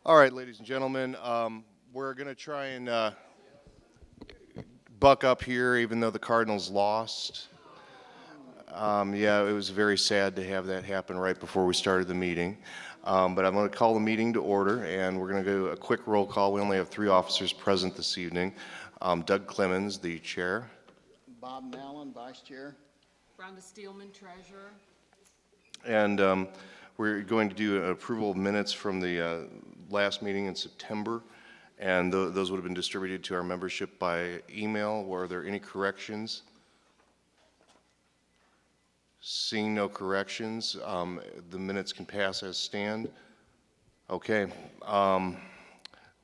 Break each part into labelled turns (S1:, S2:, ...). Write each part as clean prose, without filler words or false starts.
S1: All right, ladies and gentlemen, we're going to try and buck up here, even though the Cardinals lost. Yeah, it was very sad to have that happen right before we started the meeting. But I'm going to call the meeting to order, and we're going to do a quick roll call. We only have 3 officers present this evening. Doug Clemens, the chair.
S2: Bob Mallon, vice chair.
S3: Rhonda Steelman, treasurer.
S1: And we're going to do an approval of minutes from the last meeting in September. And those would have been distributed to our membership by email. Were there any corrections? Seeing no corrections, the minutes can pass as stand. Okay.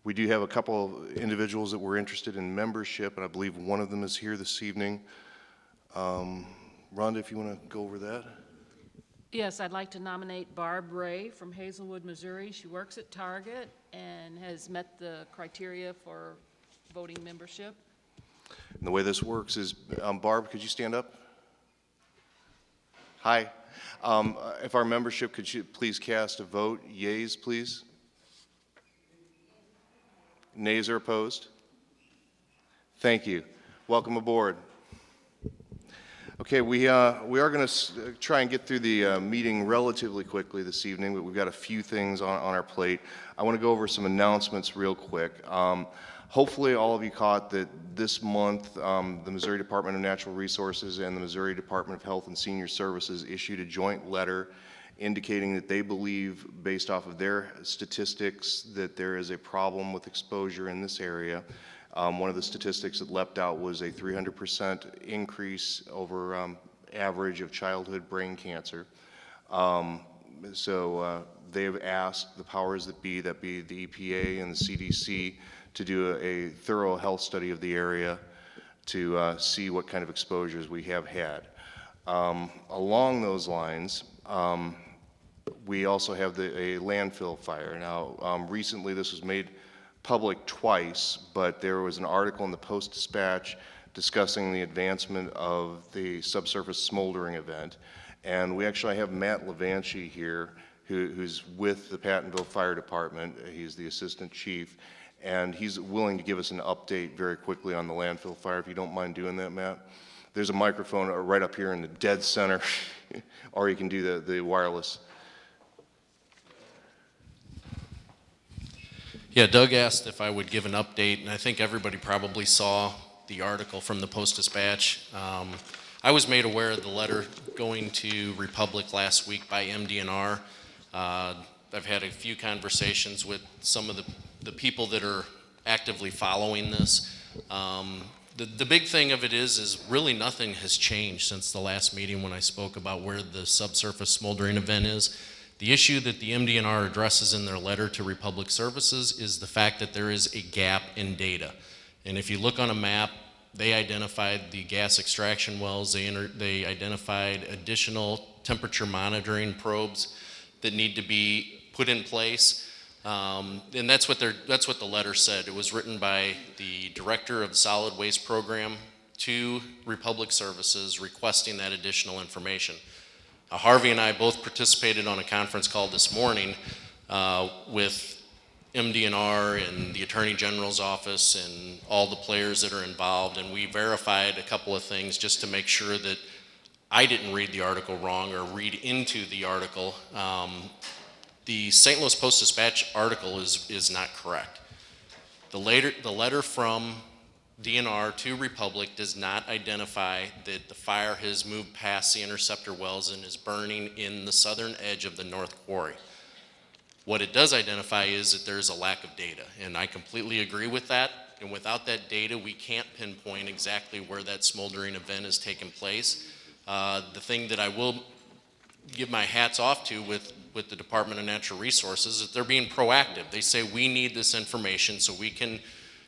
S1: We do have a couple of individuals that were interested in membership, and I believe one of them is here this evening. Rhonda, if you want to go over that.
S3: Yes, I'd like to nominate Barb Ray from Hazelwood, Missouri. She works at Target and has met the criteria for voting membership.
S1: And the way this works is, Barb, could you stand up? Hi. If our membership could you please cast a vote. Yeas, please. Nays are opposed. Thank you. Welcome aboard. Okay, we are going to try and get through the meeting relatively quickly this evening, but we've got a few things on our plate. I want to go over some announcements real quick. Hopefully all of you caught that this month the Missouri Department of Natural Resources and the Missouri Department of Health and Senior Services issued a joint letter indicating that they believe, based off of their statistics, that there is a problem with exposure in this area. One of the statistics that leapt out was a 300% increase over average of childhood brain cancer. So they have asked the powers that be the EPA and the CDC, to do a thorough health study of the area to see what kind of exposures we have had. Along those lines, we also have a landfill fire. Now, recently this was made public twice, but there was an article in the Post-Dispatch discussing the advancement of the subsurface smoldering event. And we actually have Matt Levanchi here, who's with the Pattonville Fire Department. He's the assistant chief, and he's willing to give us an update very quickly on the landfill fire, if you don't mind doing that, Matt. There's a microphone right up here in the dead center, or you can do the wireless.
S4: Yeah, Doug asked if I would give an update, and I think everybody probably saw the article from the Post-Dispatch. I was made aware of the letter going to Republic last week by MO-DNR. I've had a few conversations with some of the people that are actively following this. The big thing of it is really nothing has changed since the last meeting when I spoke about where the subsurface smoldering event is. The issue that the MO-DNR addresses in their letter to Republic Services is the fact that there is a gap in data. And if you look on a map, they identified the gas extraction wells, they identified additional temperature monitoring probes that need to be put in place. And that's what the letter said. It was written by the director of the solid waste program to Republic Services requesting that additional information. Harvey and I both participated on a conference call this morning with MO-DNR and the Attorney General's office and all the players that are involved, and we verified a couple of things just to make sure that I didn't read the article wrong or read into the article. The St. Louis Post-Dispatch article is not correct. The letter from DNR to Republic does not identify that the fire has moved past the interceptor wells and is burning in the southern edge of the North Quarry. What it does identify is that there's a lack of data, and I completely agree with that. And without that data, we can't pinpoint exactly where that smoldering event has taken place. The thing that I will give my hats off to with the Department of Natural Resources is they're being proactive. They say we need this information so we can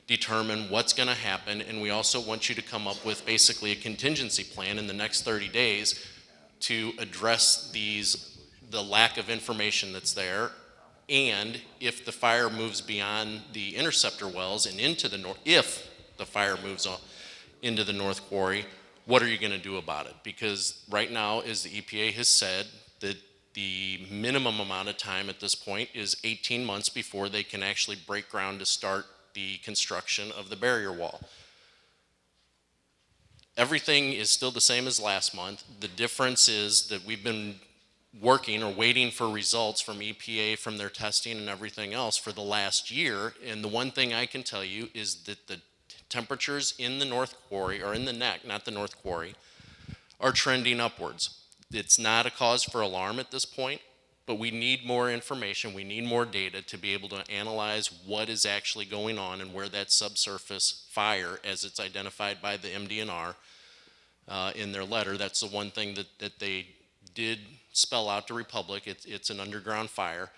S4: determine what's going to happen, and we also want you to come up with basically a contingency plan in the next 30 days to address the lack of information that's there. And if the fire moves beyond the interceptor wells and into the north, if the fire moves on into the North Quarry, what are you going to do about it? Because right now, as the EPA has said, that The minimum amount of time at this point is 18 months before they can actually break ground to start the construction of the barrier wall. Everything is still the same as last month. The difference is that we've been working or waiting for results from EPA from their testing and everything else for the last year. And the one thing I can tell you is that the temperatures in the North Quarry, or in the neck, not the North Quarry, are trending upwards. It's not a cause for alarm at this point, but we need more information. We need more data to be able to analyze what is actually going on and where that subsurface fire, as it's identified by the MDNR in their letter. That's the one thing that they did spell out to Republic. It's an underground fire.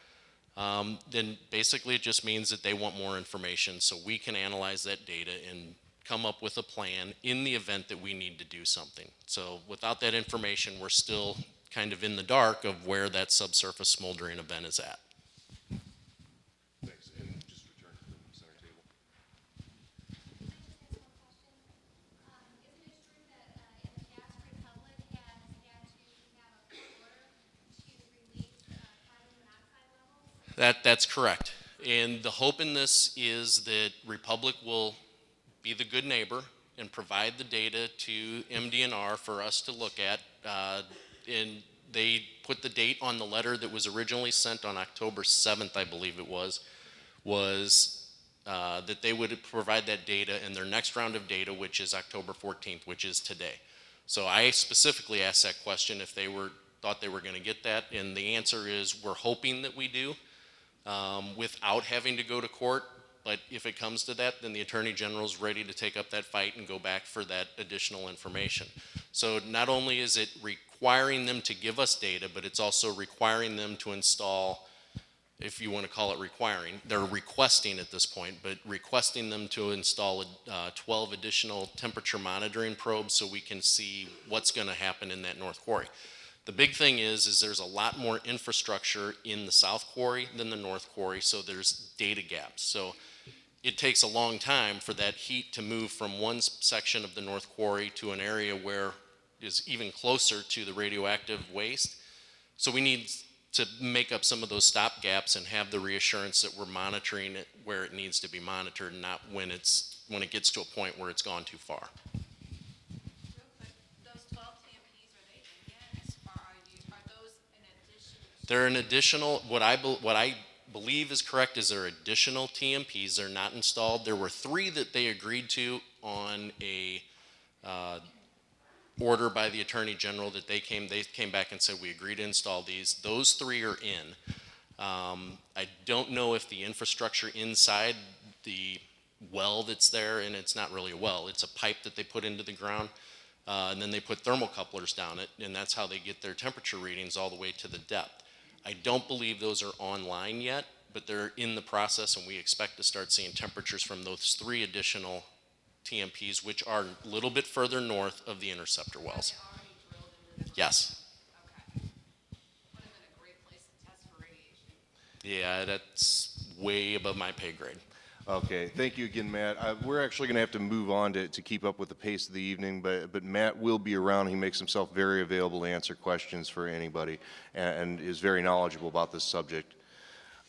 S4: Then basically it just means that they want more information so we can analyze that data and come up with a plan in the event that we need to do something. So without that information, we're still kind of in the dark of where that subsurface smoldering event is at.
S1: Thanks, and just return to the center table.
S5: Isn't it true that in the past, Republic has had to have a court order to release carbon monoxide levels?
S4: That's correct. And the hope in this is that Republic will be the good neighbor and provide the data to MDNR for us to look at. And they put the date on the letter that was originally sent on October 7th, I believe it was that they would provide that data in their next round of data, which is October 14th, which is today. So I specifically asked that question if they thought they were going to get that, and the answer is we're hoping that we do without having to go to court. But if it comes to that, then the Attorney General is ready to take up that fight and go back for that additional information. So not only is it requiring them to give us data, but it's also requiring them to install, if you want to call it requiring, they're requesting at this point, but requesting them to install 12 additional temperature monitoring probes so we can see what's going to happen in that North Quarry. The big thing is there's a lot more infrastructure in the South Quarry than the North Quarry, so there's data gaps. So it takes a long time for that heat to move from one section of the North Quarry to an area where is even closer to the radioactive waste. So we need to make up some of those stop gaps and have the reassurance that we're monitoring it where it needs to be monitored, not when it gets to a point where it's gone too far.
S5: Real quick, those 12 TMPs, are they ingots, or are those an addition?
S4: They're an additional, what I believe is correct is they're additional TMPs. They're not installed. There were 3 that they agreed to on a order by the Attorney General that they came back and said we agree to install these. Those 3 are in. I don't know if the infrastructure inside the well that's there, and it's not really a well, it's a pipe that they put into the ground, and then they put thermocouplers down it, and that's how they get their temperature readings all the way to the depth. I don't believe those are online yet, but they're in the process, and we expect to start seeing temperatures from those 3 additional TMPs, which are a little bit further north of the interceptor wells.
S5: Are they already drilled into the ground?
S4: Yes.
S5: Okay. Would have been a great place to test for radiation.
S4: Yeah, that's way above my pay grade.
S1: Okay, thank you again, Matt. We're actually going to have to move on to keep up with the pace of the evening, but Matt will be around. He makes himself very available to answer questions for anybody and is very knowledgeable about this subject.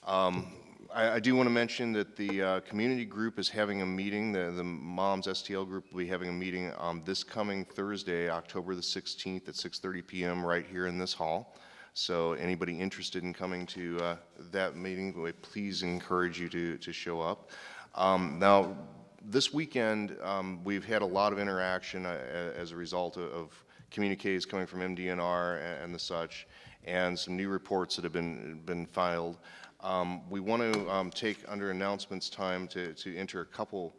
S1: I do want to mention that the community group is having a meeting. The Moms STL group will be having a meeting this coming Thursday, October the 16th at 6:30 p.m. right here in this hall. So anybody interested in coming to that meeting, please encourage you to show up. Now, this weekend, we've had a lot of interaction as a result of communiques coming from MDNR and the such, and some new reports that have been filed. We want to take under announcements time to enter a couple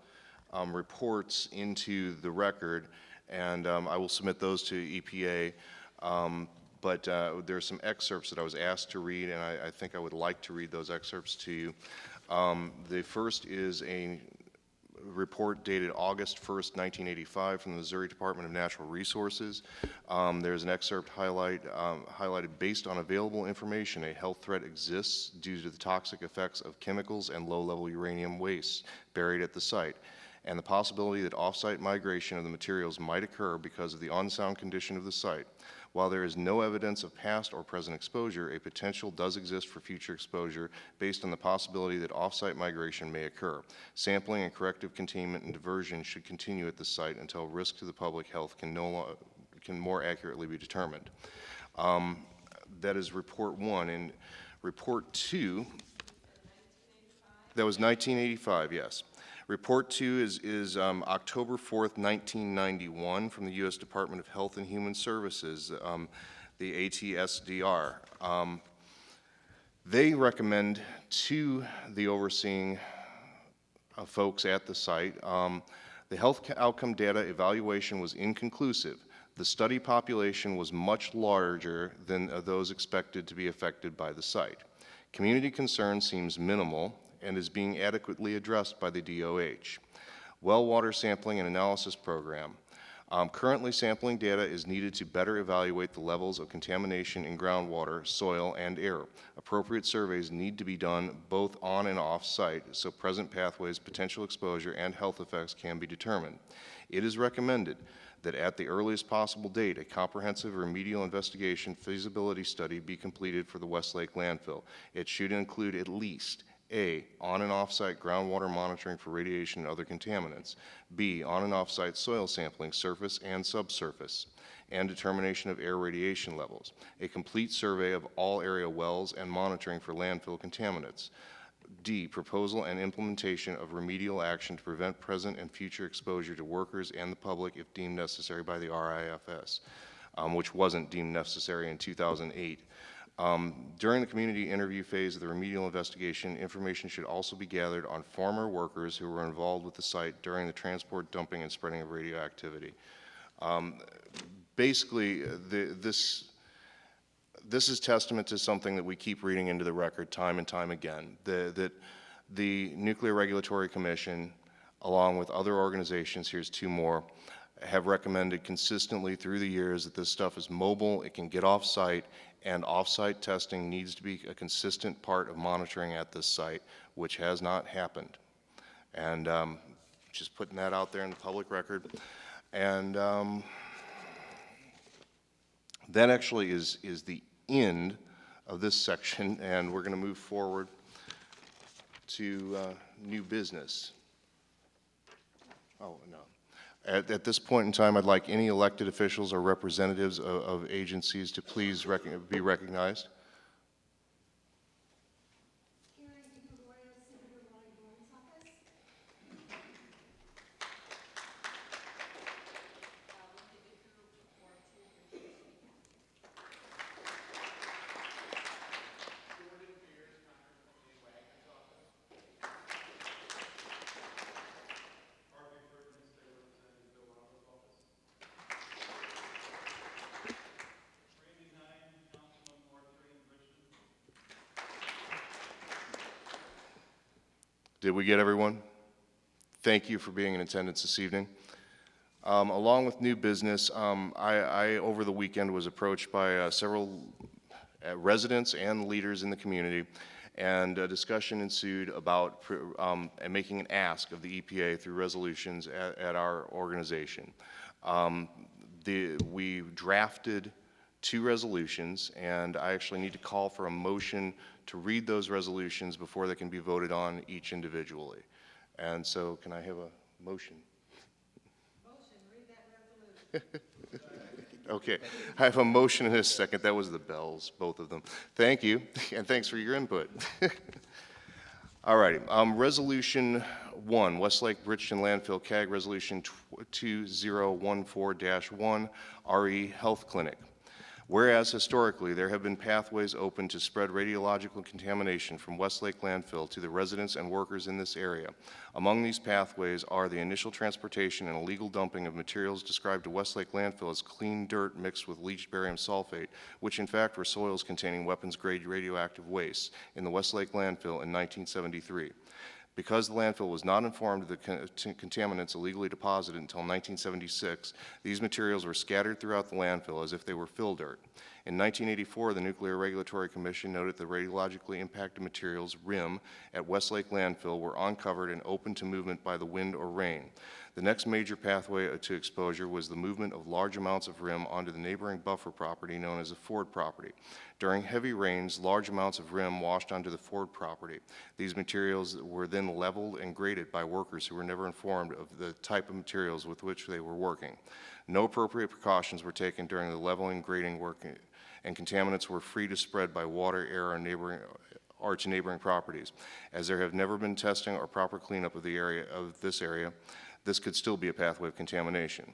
S1: reports into the record, and I will submit those to EPA. But there are some excerpts that I was asked to read, and I think I would like to read those excerpts to you. The first is a report dated August 1st, 1985 from the Missouri Department of Natural Resources. There's an excerpt highlighted, based on available information, a health threat exists due to the toxic effects of chemicals and low-level uranium waste buried at the site. and the possibility that off-site migration of the materials might occur because of the unsound condition of the site. While there is no evidence of past or present exposure, a potential does exist for future exposure based on the possibility that off-site migration may occur. Sampling and corrective containment and diversion should continue at the site until risk to the public health can more accurately be determined. That is report 1. In report 2, that was 1985, yes. Report 2 is October 4th, 1991 from the U.S. Department of Health and Human Services, the ATSDR. They recommend to the overseeing folks at the site, the health outcome data evaluation was inconclusive. The study population was much larger than those expected to be affected by the site. Community concern seems minimal and is being adequately addressed by the DOH. Well water sampling and analysis program. Currently, sampling data is needed to better evaluate the levels of contamination in groundwater, soil, and air. Appropriate surveys need to be done both on and off site so present pathways, potential exposure, and health effects can be determined. It is recommended that at the earliest possible date, a comprehensive remedial investigation feasibility study be completed for the Westlake landfill. It should include at least A, on and off-site groundwater monitoring for radiation and other contaminants, B, on and off-site soil sampling, surface and subsurface, and determination of air radiation levels, a complete survey of all area wells and monitoring for landfill contaminants, D, proposal and implementation of remedial action to prevent present and future exposure to workers and the public if deemed necessary by the RIFS, which wasn't deemed necessary in 2008. During the community interview phase of the remedial investigation, information should also be gathered on former workers who were involved with the site during the transport, dumping, and spreading of radioactivity. Basically, this is testament to something that we keep reading into the record time and time again, that the Nuclear Regulatory Commission, along with other organizations, here's 2 more, have recommended consistently through the years that this stuff is mobile, it can get off-site, and off-site testing needs to be a consistent part of monitoring at this site, which has not happened. And just putting that out there in the public record. And that actually is the end of this section, and we're going to move forward to new business. Oh, no. At this point in time, I'd like any elected officials or representatives of agencies to please be recognized. Did we get everyone? Thank you for being in attendance this evening. Along with new business, I over the weekend was approached by several residents and leaders in the community, and a discussion ensued about making an ask of the EPA through resolutions at our organization. We drafted 2 resolutions, and I actually need to call for a motion to read those resolutions before they can be voted on each individually. And so can I have a motion? Motion, read that resolution. Okay, I have a motion and a second. That was the bells, both of them. Thank you, and thanks for your input. All righty, Resolution 1, Westlake Bridgeton Landfill CAG Resolution 2014-1 RE Health Clinic. Whereas historically there have been pathways open to spread radiological contamination from Westlake Landfill to the residents and workers in this area. Among these pathways are the initial transportation and illegal dumping of materials described to Westlake Landfill as clean dirt mixed with leached barium sulfate, which in fact were soils containing weapons-grade radioactive waste in the Westlake Landfill in 1973. Because the landfill was not informed of the contaminants illegally deposited until 1976, these materials were scattered throughout the landfill as if they were fill dirt. In 1984, the Nuclear Regulatory Commission noted the radiologically impacted materials, RIM, at Westlake Landfill were uncovered and open to movement by the wind or rain. The next major pathway to exposure was the movement of large amounts of RIM onto the neighboring buffer property known as the Ford property. During heavy rains, large amounts of RIM washed onto the Ford property. These materials were then leveled and graded by workers who were never informed of the type of materials with which they were working. No appropriate precautions were taken during the leveling, grading work, and contaminants were free to spread by water, air, and to neighboring properties. As there have never been testing or proper cleanup of this area, this could still be a pathway of contamination.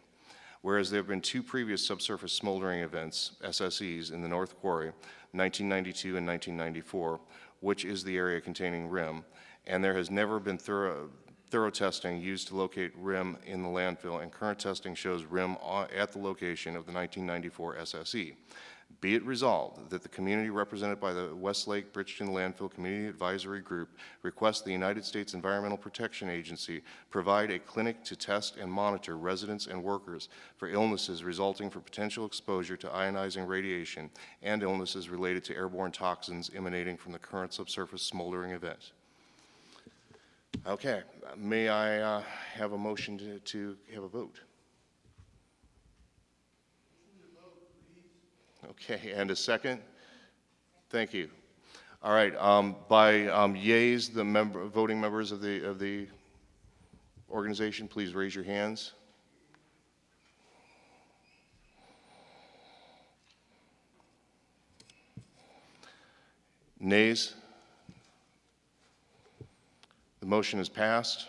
S1: Whereas there have been 2 previous subsurface smoldering events, SSEs, in the North Quarry, 1992 and 1994, which is the area containing RIM, and there has never been thorough testing used to locate RIM in the landfill, and current testing shows RIM at the location of the 1994 SSE. Be it resolved that the community represented by the Westlake Bridgeton Landfill Community Advisory Group requests the United States Environmental Protection Agency provide a clinic to test and monitor residents and workers for illnesses resulting from potential exposure to ionizing radiation and illnesses related to airborne toxins emanating from the current subsurface smoldering event. Okay, may I have a motion to have a vote? Okay, and a second? Thank you. All right, by yeas, the voting members of the organization, please raise your hands. Nays? The motion is passed.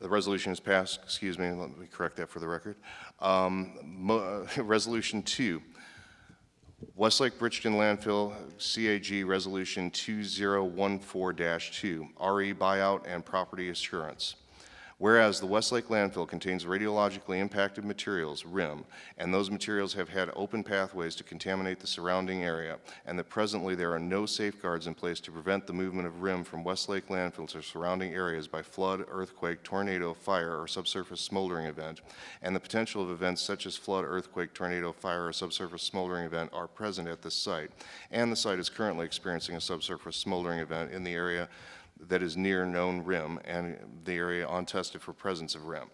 S1: The resolution is passed, excuse me, let me correct that for the record. Resolution 2, Westlake Bridgeton Landfill CAG Resolution 2014-2, RE buyout and property assurance. Whereas the Westlake landfill contains radiologically impacted materials, RIM, and those materials have had open pathways to contaminate the surrounding area, and that presently there are no safeguards in place to prevent the movement of RIM from Westlake landfill to surrounding areas by flood, earthquake, tornado, fire, or subsurface smoldering event, and the potential of events such as flood, earthquake, tornado, fire, or subsurface smoldering event are present at this site, and the site is currently experiencing a subsurface smoldering event in the area that is near known RIM and the area untested for presence of RIM.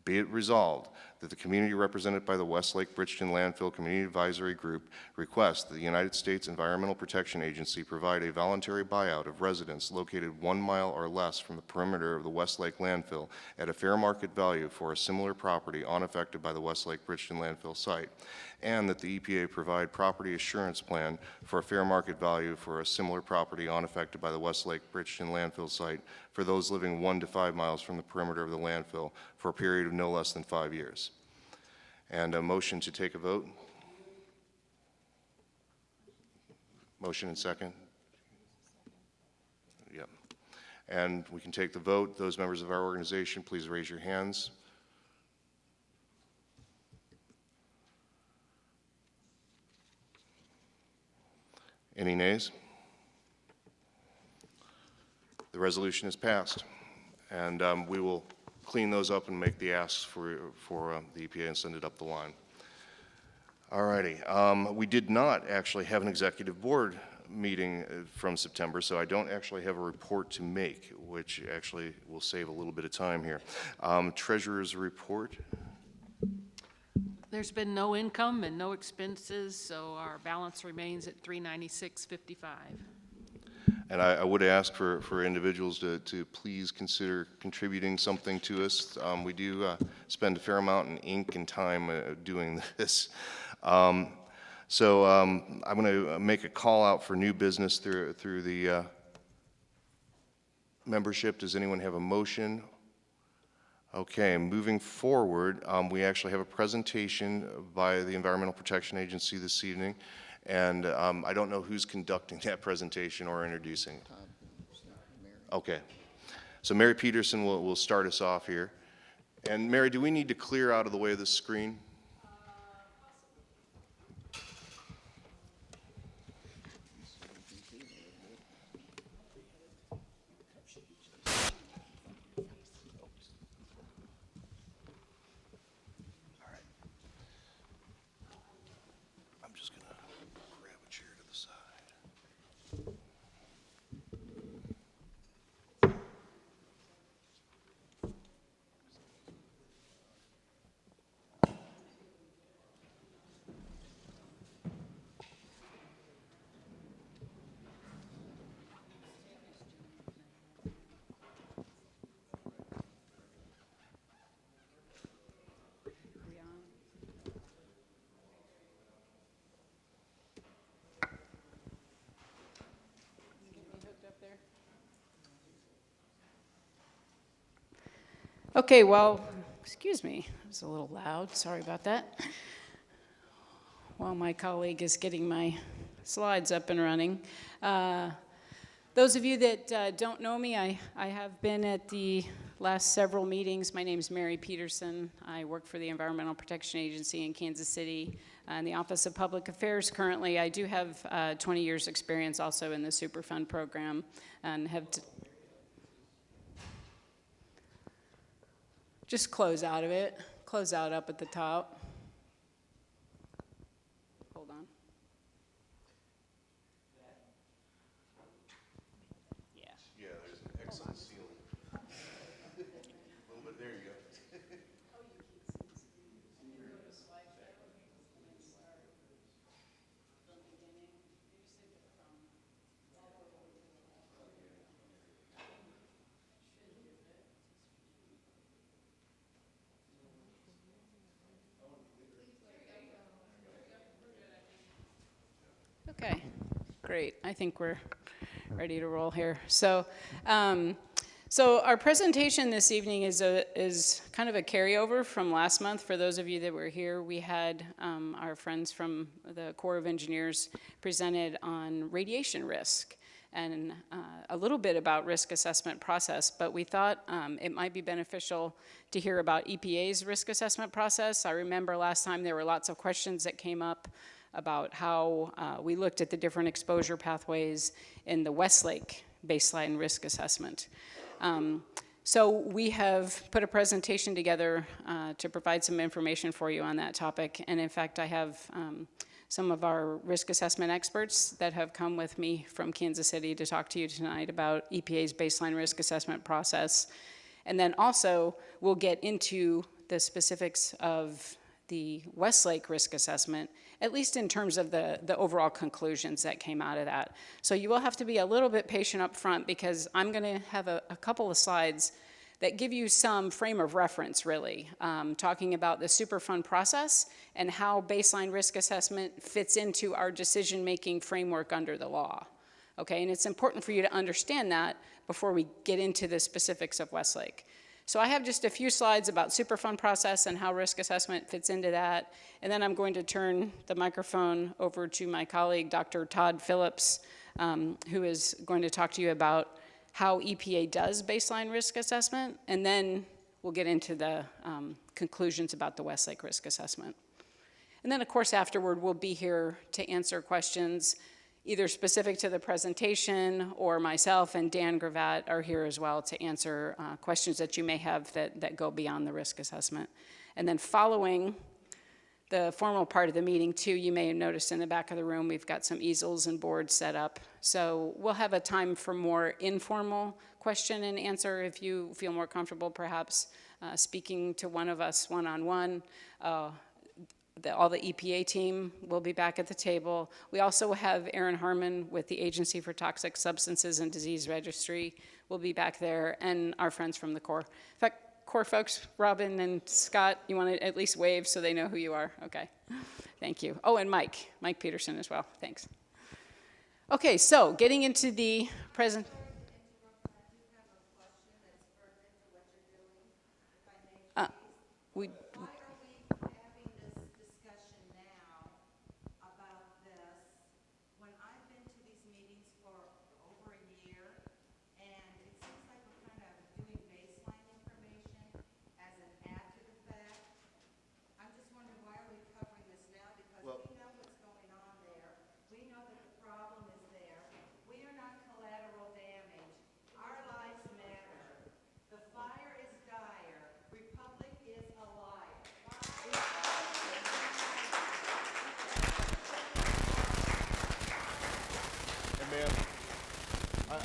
S1: Be it resolved that the community represented by the Westlake Bridgeton Landfill Community Advisory Group requests that the United States Environmental Protection Agency provide a voluntary buyout of residents located 1 mile or less from the perimeter of the Westlake landfill at a fair market value for a similar property unaffected by the Westlake Bridgeton landfill site, and that the EPA provide property assurance plan for a fair market value for a similar property unaffected by the Westlake Bridgeton landfill site for those living 1 to 5 miles from the perimeter of the landfill for a period of no less than 5 years. And a motion to take a vote? Motion and second? Yep. And we can take the vote. Those members of our organization, please raise your hands. Any nays? The resolution is passed, and we will clean those up and make the asks for the EPA and send it up the line. All righty. We did not actually have an executive board meeting from September, so I don't actually have a report to make, which actually will save a little bit of time here. Treasurer's report.
S3: There's been no income and no expenses, so our balance remains at $396.55.
S1: And I would ask for individuals to please consider contributing something to us. We do spend a fair amount in ink and time doing this. So I'm going to make a call out for new business through the membership. Does anyone have a motion? Okay, moving forward, we actually have a presentation by the Environmental Protection Agency this evening, and I don't know who's conducting that presentation or introducing. Okay, so Mary Peterson will start us off here. And Mary, do we need to clear out of the way of this screen?
S6: Okay, well, excuse me, it was a little loud, sorry about that. While my colleague is getting my slides up and running. Those of you that don't know me, I have been at the last several meetings. My name is Mary Peterson. I work for the Environmental Protection Agency in Kansas City in the Office of Public Affairs currently. I do have 20 years experience also in the Superfund program and have just close out of it, close out up at the top. Hold on. Yeah.
S1: Yeah, there's an excellent ceiling. A little bit, there you go.
S6: Okay, great. I think we're ready to roll here. So our presentation this evening is kind of a carryover from last month. For those of you that were here, we had our friends from the Corps of Engineers presented on radiation risk and a little bit about risk assessment process, but we thought it might be beneficial to hear about EPA's risk assessment process. I remember last time there were lots of questions that came up about how we looked at the different exposure pathways in the Westlake baseline risk assessment. So we have put a presentation together to provide some information for you on that topic. And in fact, I have some of our risk assessment experts that have come with me from Kansas City to talk to you tonight about EPA's baseline risk assessment process. And then also, we'll get into the specifics of the Westlake risk assessment, at least in terms of the overall conclusions that came out of that. So you will have to be a little bit patient up front because I'm going to have a couple of slides that give you some frame of reference, really, talking about the Superfund process and how baseline risk assessment fits into our decision-making framework under the law. Okay, and it's important for you to understand that before we get into the specifics of Westlake. So I have just a few slides about Superfund process and how risk assessment fits into that. And then I'm going to turn the microphone over to my colleague, Dr. Todd Phillips, who is going to talk to you about how EPA does baseline risk assessment. And then we'll get into the conclusions about the Westlake risk assessment. And then, of course, afterward, we'll be here to answer questions either specific to the presentation, or myself and Dan Gravatt are here as well to answer questions that you may have that go beyond the risk assessment. And then following the formal part of the meeting too, you may have noticed in the back of the room, we've got some easels and boards set up. So we'll have a time for more informal question and answer if you feel more comfortable perhaps speaking to one of us one-on-one. All the EPA team will be back at the table. We also have Aaron Harmon with the Agency for Toxic Substances and Disease Registry will be back there, and our friends from the Corps. In fact, Corps folks, Robin and Scott, you want to at least wave so they know who you are? Okay, thank you. Oh, and Mike Peterson as well, thanks. Okay, so getting into the present. We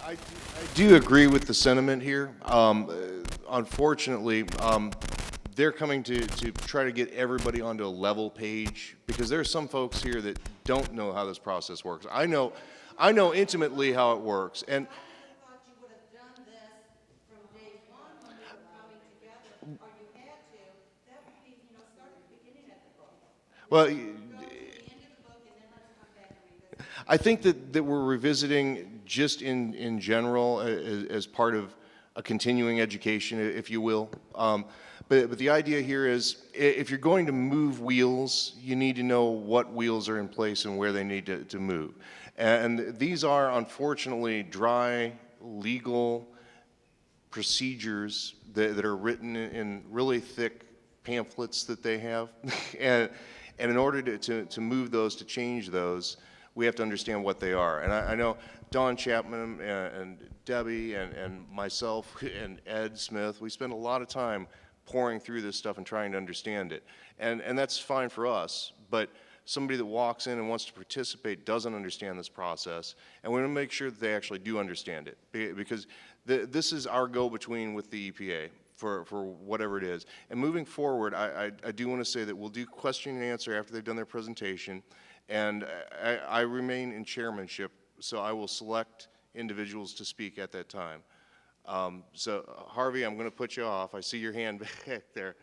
S1: I do agree with the sentiment here. Unfortunately, they're coming to try to get everybody onto a level page because there are some folks here that don't know how this process works. I know intimately how it works, and
S7: I thought you would have done this from day one when we were coming together, or you had to. That would be, start at the beginning of the book.
S1: well,
S7: Go to the end of the book, and then let's come back and revisit.
S1: I think that we're revisiting just in general as part of a continuing education, if you will. But the idea here is, if you're going to move wheels, you need to know what wheels are in place and where they need to move. And these are unfortunately dry, legal procedures that are written in really thick pamphlets that they have. and in order to move those, to change those, we have to understand what they are. And I know Don Chapman and Debbie and myself and Ed Smith, we spend a lot of time pouring through this stuff and trying to understand it. And that's fine for us, but somebody that walks in and wants to participate doesn't understand this process, and we want to make sure that they actually do understand it, because this is our go-between with the EPA for whatever it is. And moving forward, I do want to say that we'll do question and answer after they've done their presentation, and I remain in chairmanship, so I will select individuals to speak at that time. So Harvey, I'm going to put you off. I see your hand back there,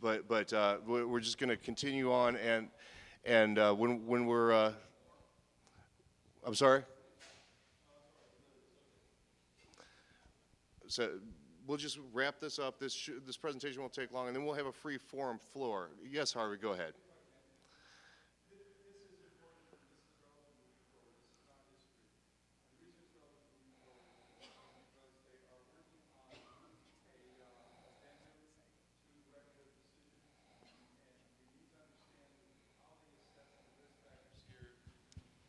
S1: but we're just going to continue on, and when we're, I'm sorry. So we'll just wrap this up. This presentation won't take long, and then we'll have a free forum floor. Yes, Harvey, go ahead.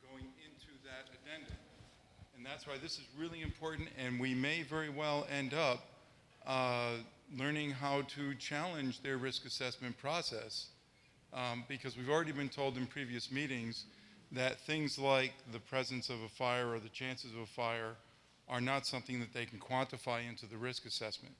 S8: Going into that addendum. And that's why this is really important, and we may very well end up learning how to challenge their risk assessment process, because we've already been told in previous meetings that things like the presence of a fire or the chances of a fire are not something that they can quantify into the risk assessment.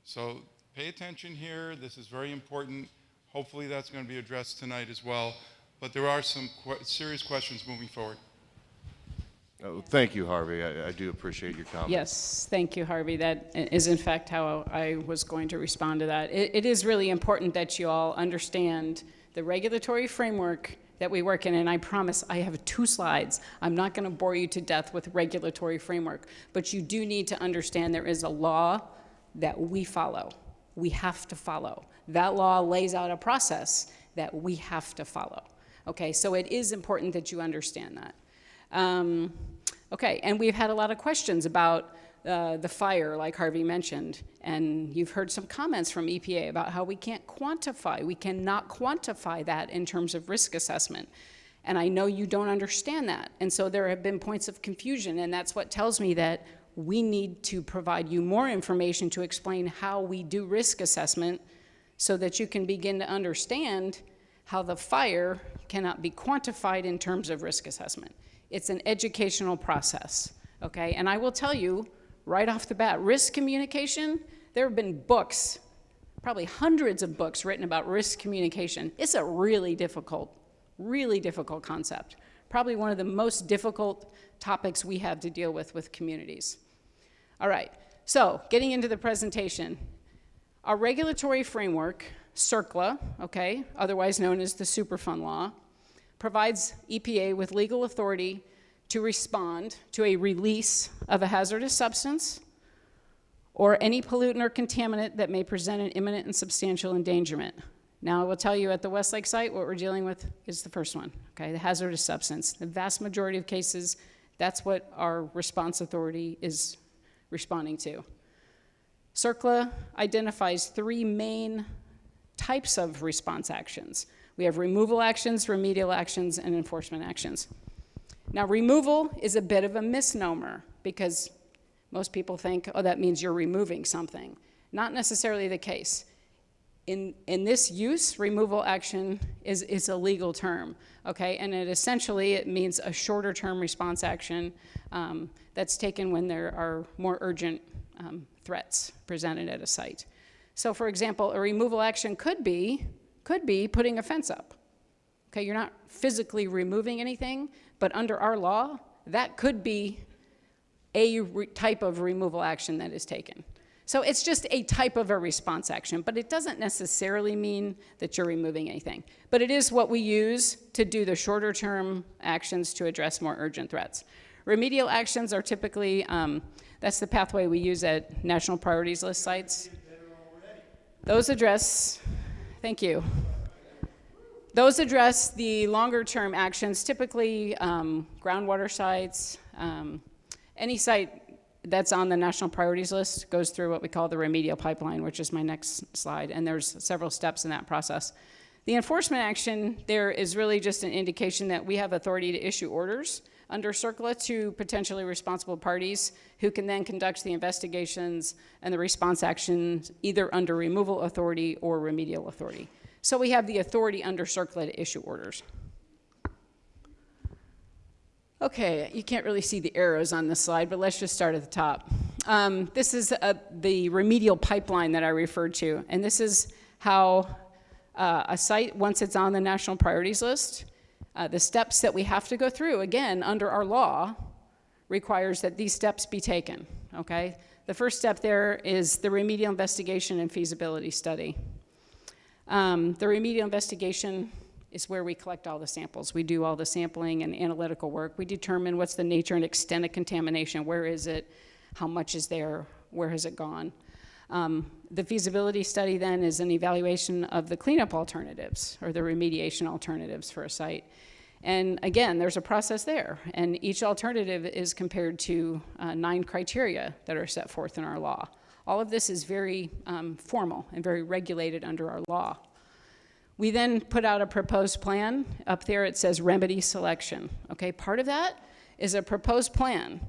S8: So pay attention here. This is very important. Hopefully that's going to be addressed tonight as well. But there are some serious questions moving forward.
S1: Oh, thank you, Harvey. I do appreciate your comment.
S6: Yes, thank you, Harvey. That is in fact how I was going to respond to that. It is really important that you all understand the regulatory framework that we work in, and I promise I have 2 slides. I'm not going to bore you to death with regulatory framework, but you do need to understand there is a law that we follow. We have to follow. That law lays out a process that we have to follow. Okay, so it is important that you understand that. Okay, and we've had a lot of questions about the fire, like Harvey mentioned, and you've heard some comments from EPA about how we cannot quantify that in terms of risk assessment. And I know you don't understand that, and so there have been points of confusion, and that's what tells me that we need to provide you more information to explain how we do risk assessment so that you can begin to understand how the fire cannot be quantified in terms of risk assessment. It's an educational process, okay? And I will tell you right off the bat, risk communication, there have been books, probably hundreds of books written about risk communication. It's a really difficult concept. Probably one of the most difficult topics we have to deal with communities. All right, so getting into the presentation. Our regulatory framework, CERCLA, okay, otherwise known as the Superfund Law, provides EPA with legal authority to respond to a release of a hazardous substance or any pollutant or contaminant that may present an imminent and substantial endangerment. Now, I will tell you at the Westlake site, what we're dealing with is the first one, okay, the hazardous substance. The vast majority of cases, that's what our response authority is responding to. CERCLA identifies 3 main types of response actions. We have removal actions, remedial actions, and enforcement actions. Now, removal is a bit of a misnomer because most people think, oh, that means you're removing something. Not necessarily the case. In this use, removal action is a legal term, okay? And it means a shorter term response action that's taken when there are more urgent threats presented at a site. So for example, a removal action could be putting a fence up. Okay, you're not physically removing anything, but under our law, that could be a type of removal action that is taken. So it's just a type of a response action, but it doesn't necessarily mean that you're removing anything. But it is what we use to do the shorter term actions to address more urgent threats. Remedial actions are typically That's the pathway we use at National Priorities List sites. Those address, thank you. Those address the longer-term actions, typically groundwater sites. Any site that's on the National Priorities List goes through what we call the remedial pipeline, which is my next slide, and there's several steps in that process. The enforcement action there is really just an indication that we have authority to issue orders under CERCLA to potentially responsible parties who can then conduct the investigations and the response actions either under removal authority or remedial authority. So we have the authority under CERCLA to issue orders. Okay, you can't really see the arrows on this slide, but let's just start at the top. This is the remedial pipeline that I referred to, and this is how a site, once it's on the National Priorities List, the steps that we have to go through, again, under our law, requires that these steps be taken, okay? The first step there is the remedial investigation and feasibility study. The remedial investigation is where we collect all the samples. We do all the sampling and analytical work. We determine what's the nature and extent of contamination. Where is it? How much is there? Where has it gone? The feasibility study then is an evaluation of the cleanup alternatives or the remediation alternatives for a site. And again, there's a process there. And each alternative is compared to 9 criteria that are set forth in our law. All of this is very formal and very regulated under our law. We then put out a proposed plan. Up there it says remedy selection. Okay, part of that is a proposed plan.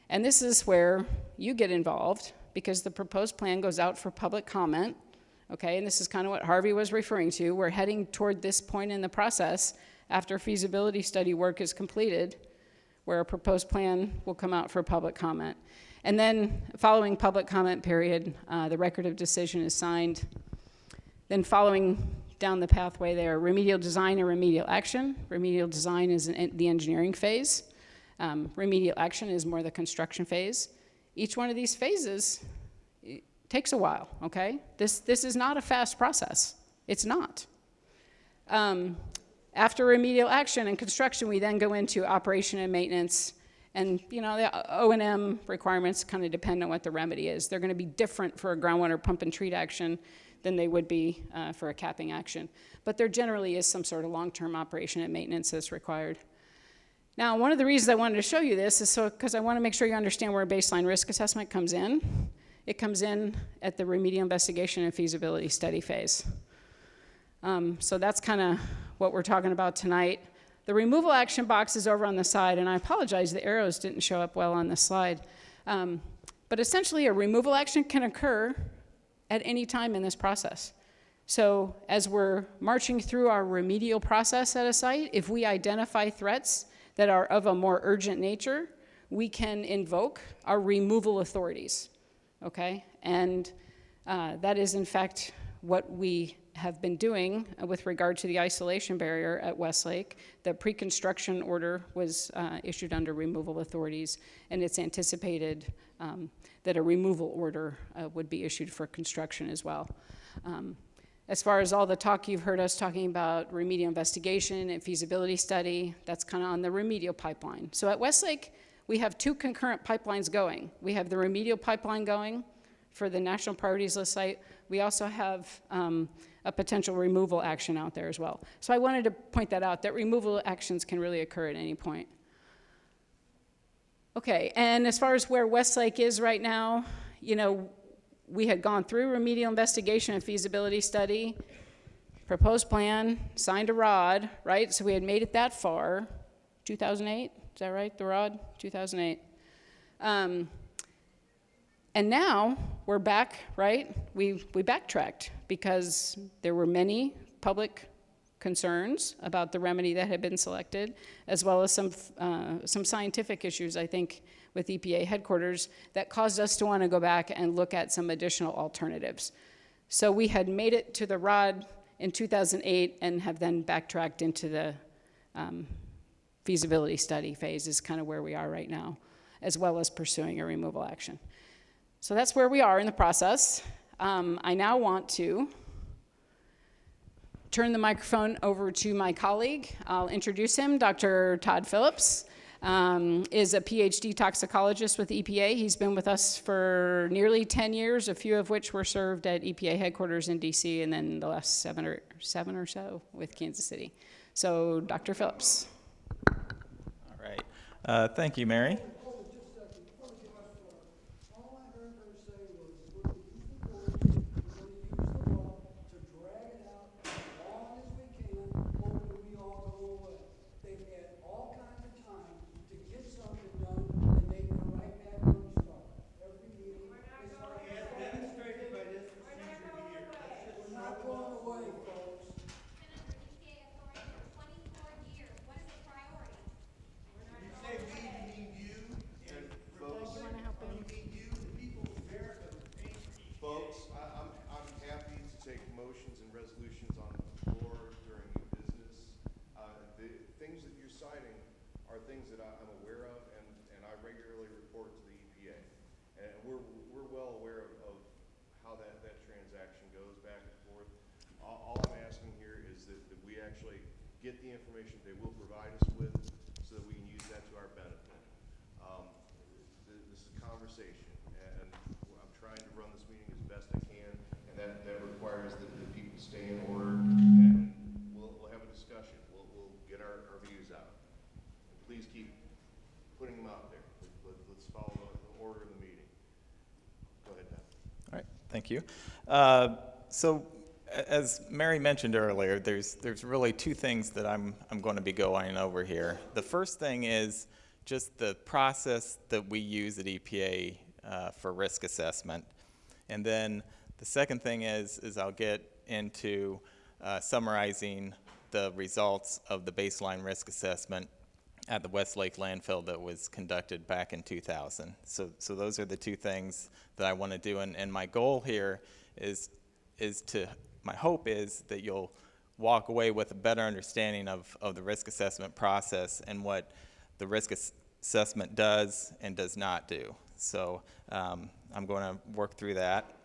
S6: And this is where you get involved because the proposed plan goes out for public comment. Okay, and this is kind of what Harvey was referring to. We're heading toward this point in the process after feasibility study work is completed, where a proposed plan will come out for public comment. And then following public comment period, the record of decision is signed. Then following down the pathway there, remedial design and remedial action. Remedial design is the engineering phase. Remedial action is more the construction phase. Each one of these phases takes a while, okay? This is not a fast process. It's not. After remedial action and construction, we then go into operation and maintenance. And, you know, the O&M requirements kind of depend on what the remedy is. They're going to be different for a groundwater pump and treat action than they would be for a capping action. But there generally is some sort of long-term operation and maintenance that's required. Now, one of the reasons I wanted to show you this is because I want to make sure you understand where a baseline risk assessment comes in. It comes in at the remedial investigation and feasibility study phase. So that's kind of what we're talking about tonight. The removal action box is over on the side, and I apologize, the arrows didn't show up well on the slide. But essentially, a removal action can occur at any time in this process. So as we're marching through our remedial process at a site, if we identify threats that are of a more urgent nature, we can invoke our removal authorities, okay? And that is, in fact, what we have been doing with regard to the isolation barrier at Westlake. The pre-construction order was issued under removal authorities, and it's anticipated that a removal order would be issued for construction as well. As far as all the talk you've heard us talking about remedial investigation and feasibility study, that's kind of on the remedial pipeline. So at Westlake, we have 2 concurrent pipelines going. We have the remedial pipeline going for the National Priorities List site. We also have a potential removal action out there as well. So I wanted to point that out, that removal actions can really occur at any point. Okay, and as far as where Westlake is right now, you know, we had gone through remedial investigation and feasibility study, proposed plan, signed a ROD, right? So we had made it that far, 2008, is that right, the ROD, 2008. And now we're back, right? We backtracked because there were many public concerns about the remedy that had been selected, as well as some scientific issues, I think, with EPA headquarters that caused us to want to go back and look at some additional alternatives. So we had made it to the ROD in 2008 and have then backtracked into the feasibility study phase is kind of where we are right now, as well as pursuing a removal action. So that's where we are in the process. I now want to turn the microphone over to my colleague. I'll introduce him, Dr. Todd Phillips. is a PhD toxicologist with EPA. He's been with us for nearly 10 years, a few of which were served at EPA headquarters in DC, and then the last seven or so with Kansas City. So, Dr. Phillips.
S9: All right. Thank you, Mary.
S10: All I heard her say was, we're going to use the courts, we're going to use the law to drag it out as long as we can, hoping we all go away. They've had all kinds of time to get something done, and they go right back where we started. Every meeting, they start. As demonstrated by this procedure here. We're not going away, folks.
S5: Been under EPA authority for 24 years. What is the priority?
S10: You say we, you mean you, and folks, you mean you, the people of America that pay for you.
S1: Folks, I'm happy to take motions and resolutions on the floor during the business. The things that you're citing are things that I'm aware of, and I regularly report to the EPA. And we're well aware of how that transaction goes back and forth. All I'm asking here is that we actually get the information they will provide us with so that we can use that to our benefit. This is a conversation, and I'm trying to run this meeting as best I can, and that requires that the people stay in order, and we'll have a discussion. We'll get our views out. And please keep putting them out there. Let's follow the order of the meeting. Go ahead, Dan.
S9: All right, thank you. So, as Mary mentioned earlier, there's really two things that I'm going to be going over here. The first thing is just the process that we use at EPA for risk assessment, and then the second thing is I'll get into summarizing the results of the baseline risk assessment at the Westlake landfill that was conducted back in 2000. So those are the two things that I want to do, and my goal here is my hope is that you'll walk away with a better understanding of the risk assessment process and what the risk assessment does and does not do. So I'm going to work through that.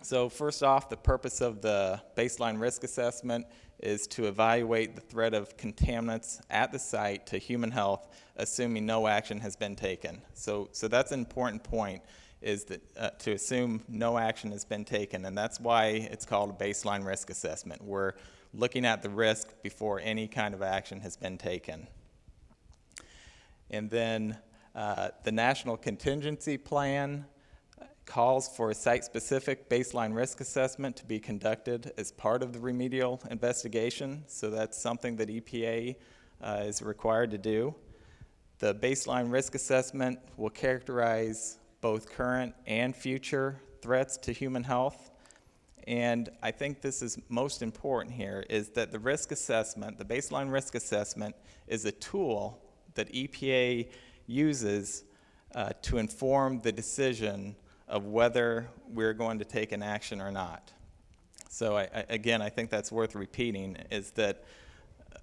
S9: So first off, the purpose of the baseline risk assessment is to evaluate the threat of contaminants at the site to human health, assuming no action has been taken. So that's an important point, is that to assume no action has been taken, and that's why it's called a baseline risk assessment. We're looking at the risk before any kind of action has been taken. And then the National Contingency Plan calls for a site-specific baseline risk assessment to be conducted as part of the remedial investigation, so that's something that EPA is required to do. The baseline risk assessment will characterize both current and future threats to human health, and I think this is most important here, is that the risk assessment, the baseline risk assessment, is a tool that EPA uses to inform the decision of whether we're going to take an action or not. So again, I think that's worth repeating, is that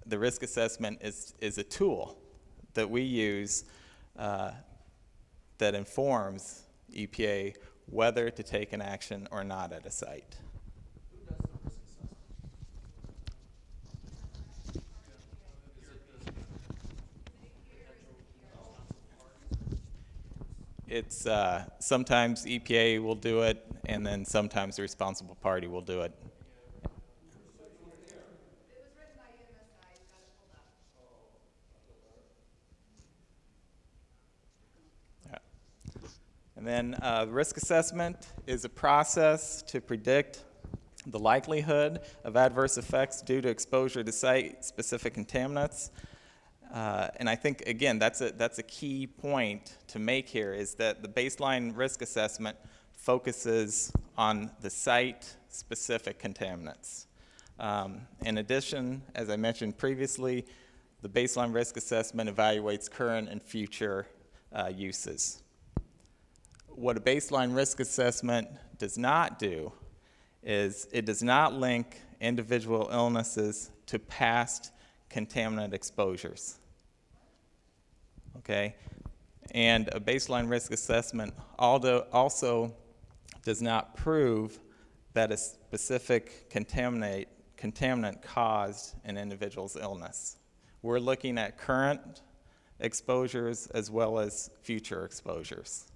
S9: the risk assessment is a tool that we use that informs EPA whether to take an action or not at a site.
S11: Who does the risk assessment?
S9: It's sometimes EPA will do it, and then sometimes the responsible party will do it.
S5: It was written by UMSI. You've got it pulled up.
S9: Yeah. And then risk assessment is a process to predict the likelihood of adverse effects due to exposure to site-specific contaminants. And I think, again, that's a key point to make here, is that the baseline risk assessment focuses on the site-specific contaminants. In addition, as I mentioned previously, the baseline risk assessment evaluates current and future uses. What a baseline risk assessment does not do is it does not link individual illnesses to past contaminant exposures. Okay? And a baseline risk assessment also does not prove that a specific contaminant caused an individual's illness. We're looking at current exposures as well as future exposures.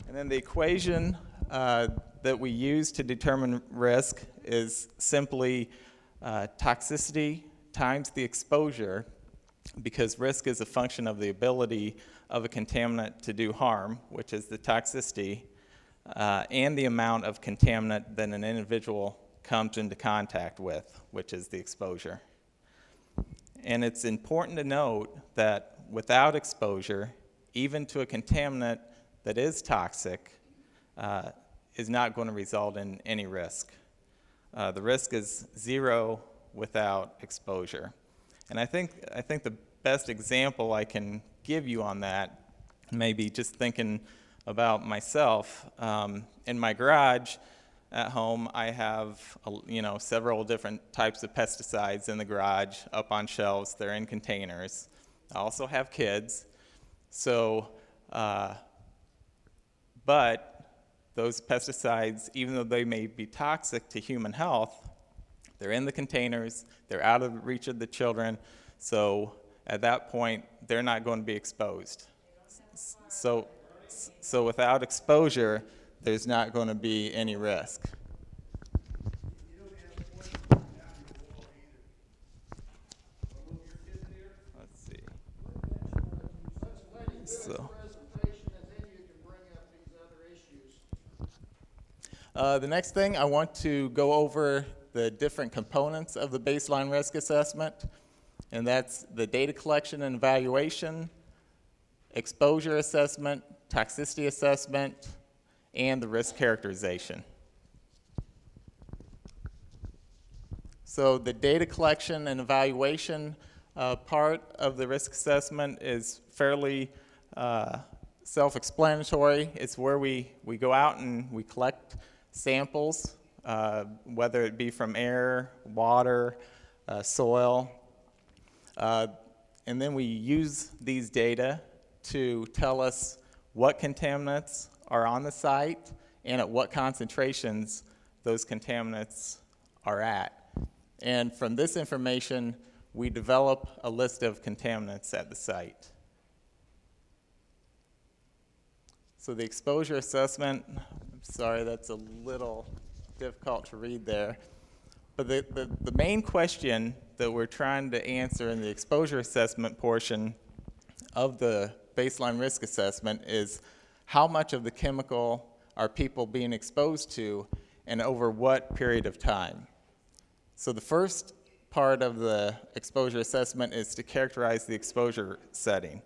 S9: And then the equation that we use to determine risk is simply toxicity times the exposure, because risk is a function of the ability of a contaminant to do harm, which is the toxicity, and the amount of contaminant that an individual comes into contact with, which is the exposure. And it's important to note that without exposure, even to a contaminant that is toxic, is not going to result in any risk. The risk is zero without exposure. And I think the best example I can give you on that, maybe just thinking about myself, in my garage at home, I have several different types of pesticides in the garage up on shelves. They're in containers. I also have kids. So, but those pesticides, even though they may be toxic to human health, they're in the containers, they're out of reach of the children, so at that point, they're not going to be exposed. So without exposure, there's not going to be any risk. Let's see. So. The next thing, I want to go over the different components of the baseline risk assessment, and that's the data collection and evaluation, exposure assessment, toxicity assessment, and the risk characterization. So the data collection and evaluation part of the risk assessment is fairly self-explanatory. It's where we go out and we collect samples, whether it be from air, water, soil, and then we use these data to tell us what contaminants are on the site and at what concentrations those contaminants are at. And from this information, we develop a list of contaminants at the site. So the exposure assessment, I'm sorry, that's a little difficult to read there. But the main question that we're trying to answer in the exposure assessment portion of the baseline risk assessment is how much of the chemical are people being exposed to and over what period of time. So the first part of the exposure assessment is to characterize the exposure setting.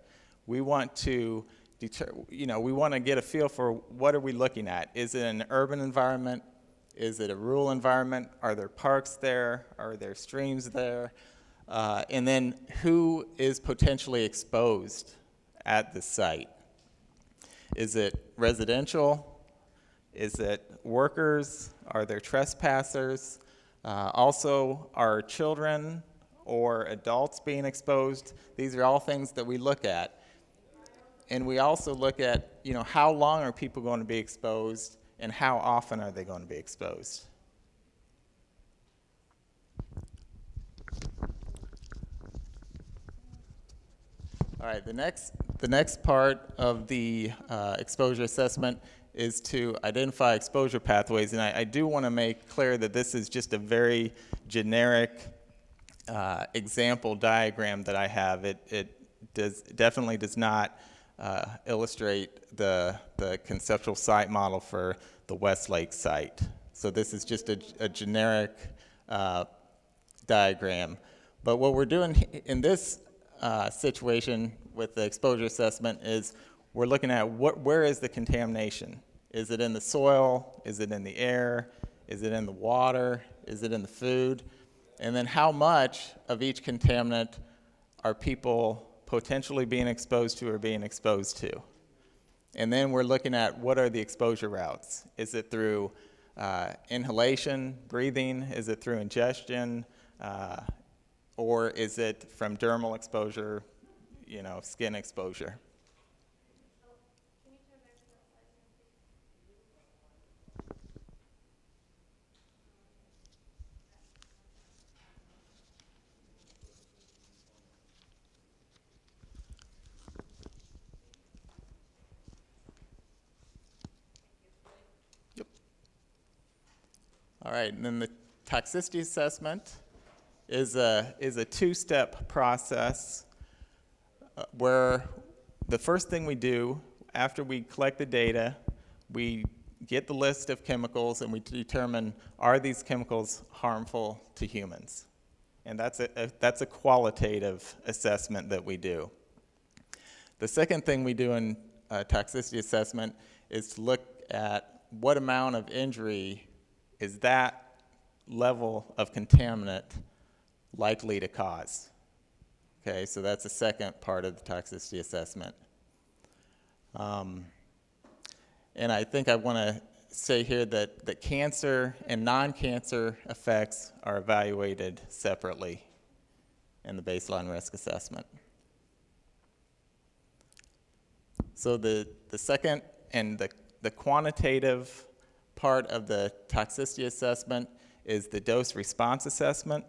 S9: We want to we want to get a feel for what are we looking at. Is it an urban environment? Is it a rural environment? Are there parks there? Are there streams there? And then who is potentially exposed at the site? Is it residential? Is it workers? Are there trespassers? Also, are children or adults being exposed? These are all things that we look at. And we also look at, how long are people going to be exposed and how often are they going to be exposed? All right, the next part of the exposure assessment is to identify exposure pathways. And I do want to make clear that this is just a very generic example diagram that I have. It definitely does not illustrate the conceptual site model for the Westlake site. So this is just a generic diagram. But what we're doing in this situation with the exposure assessment is we're looking at where is the contamination? Is it in the soil? Is it in the air? Is it in the water? Is it in the food? And then how much of each contaminant are people potentially being exposed to or being exposed to? And then we're looking at what are the exposure routes. Is it through inhalation, breathing? Is it through ingestion? Or is it from dermal exposure, skin exposure? All right, and then the toxicity assessment is a two-step process where the first thing we do after we collect the data, we get the list of chemicals and we determine, are these chemicals harmful to humans? And that's a qualitative assessment that we do. The second thing we do in toxicity assessment is to look at what amount of injury is that level of contaminant likely to cause. Okay, so that's the second part of the toxicity assessment. And I think I want to say here that cancer and non-cancer effects are evaluated separately in the baseline risk assessment. So the second and the quantitative part of the toxicity assessment is the dose response assessment.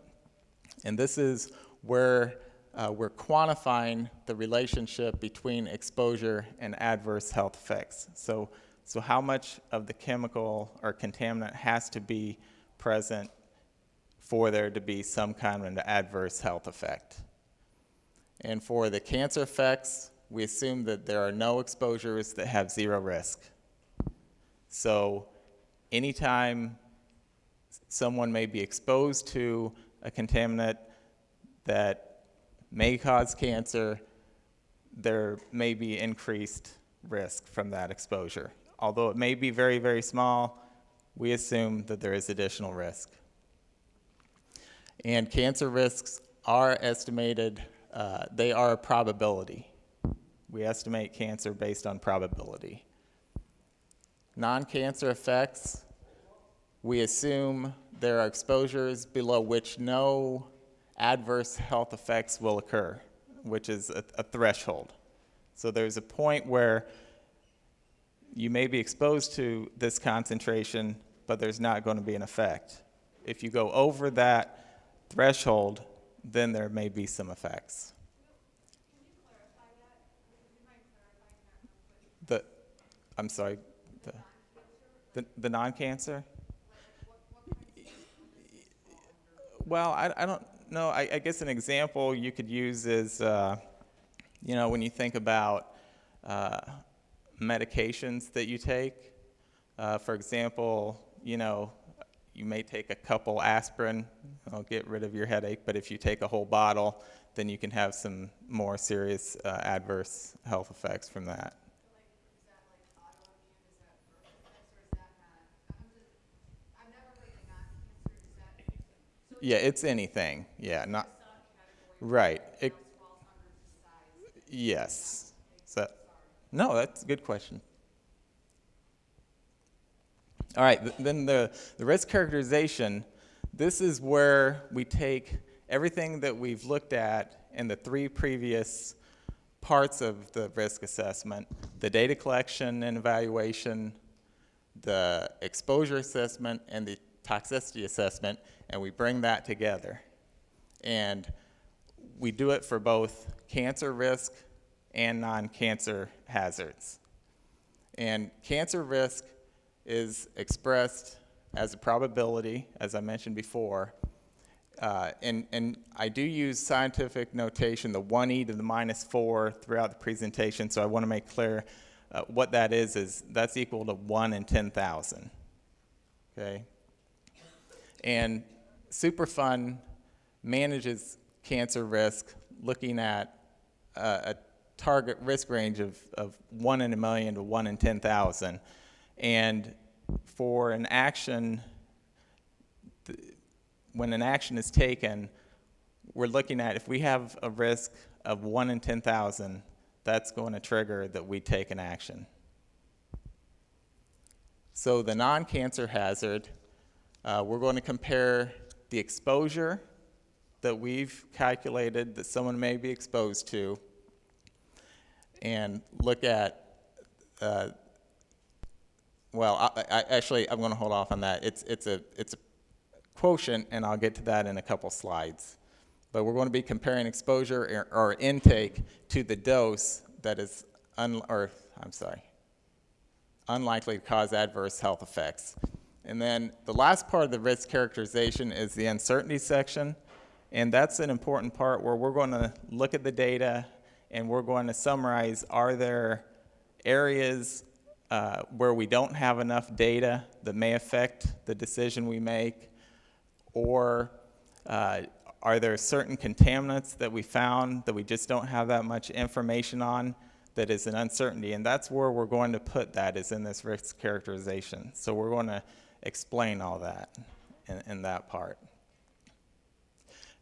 S9: And this is where we're quantifying the relationship between exposure and adverse health effects. So how much of the chemical or contaminant has to be present for there to be some kind of an adverse health effect. And for the cancer effects, we assume that there are no exposures that have zero risk. So anytime someone may be exposed to a contaminant that may cause cancer, there may be increased risk from that exposure. Although it may be very, very small, we assume that there is additional risk. And cancer risks are estimated, they are a probability. We estimate cancer based on probability. Non-cancer effects, we assume there are exposures below which no adverse health effects will occur, which is a threshold. So there's a point where you may be exposed to this concentration, but there's not going to be an effect. If you go over that threshold, then there may be some effects.
S7: Can you clarify that? Would you mind clarifying that real quick?
S9: I'm sorry, the non-cancer? Well, I don't know. I guess an example you could use is, when you think about medications that you take. For example, you may take a couple aspirin, it'll get rid of your headache, but if you take a whole bottle, then you can have some more serious adverse health effects from that.
S7: Is that like autoimmune? Is that birth defects, or is that not? I've never heard of non-cancer. Is that anything? So
S9: Yeah, it's anything. Yeah, not
S7: subcategory
S9: right.
S7: that falls under the size.
S9: Yes. So, no, that's a good question. All right, then the risk characterization, this is where we take everything that we've looked at in the three previous parts of the risk assessment, the data collection and evaluation, the exposure assessment, and the toxicity assessment, and we bring that together. And we do it for both cancer risk and non-cancer hazards. And cancer risk is expressed as a probability, as I mentioned before. And I do use scientific notation, the 1e to the -4 throughout the presentation, so I want to make clear what that is that's equal to 1 in 10,000, okay? And Superfund manages cancer risk looking at a target risk range of 1 in a million to 1 in 10,000. And for an action, when an action is taken, we're looking at if we have a risk of 1 in 10,000, that's going to trigger that we take an action. So the non-cancer hazard, we're going to compare the exposure that we've calculated that someone may be exposed to and look at, actually, I'm going to hold off on that. It's a quotient, and I'll get to that in a couple slides. But we're going to be comparing exposure or intake to the dose that is unlikely to cause adverse health effects. And then the last part of the risk characterization is the uncertainty section. And that's an important part where we're going to look at the data and we're going to summarize, are there areas where we don't have enough data that may affect the decision we make, or are there certain contaminants that we found that we just don't have that much information on that is an uncertainty? And that's where we're going to put that, is in this risk characterization. So we're going to explain all that in that part.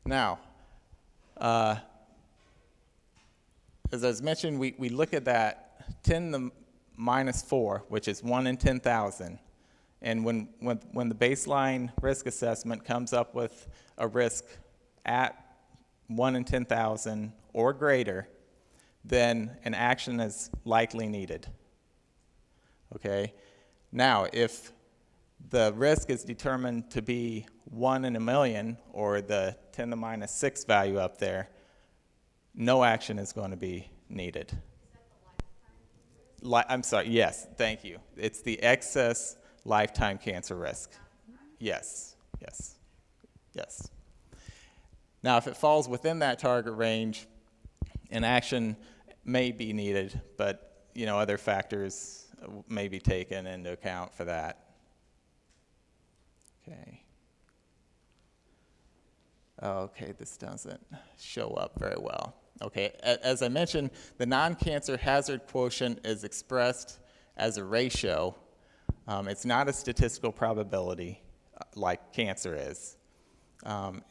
S9: Now, as I was mentioned, we look at that 10 to the minus 4, which is 1 in 10,000. And when the baseline risk assessment comes up with a risk at 1 in 10,000 or greater, then an action is likely needed. Okay? Now, if the risk is determined to be 1 in a million, or the 10 to the minus 6 value up there, no action is going to be needed. I'm sorry, yes, thank you. It's the excess lifetime cancer risk. Yes, yes, yes. Now, if it falls within that target range, an action may be needed, but other factors may be taken into account for that. Okay. Okay, this doesn't show up very well. Okay, as I mentioned, the non-cancer hazard quotient is expressed as a ratio. It's not a statistical probability like cancer is.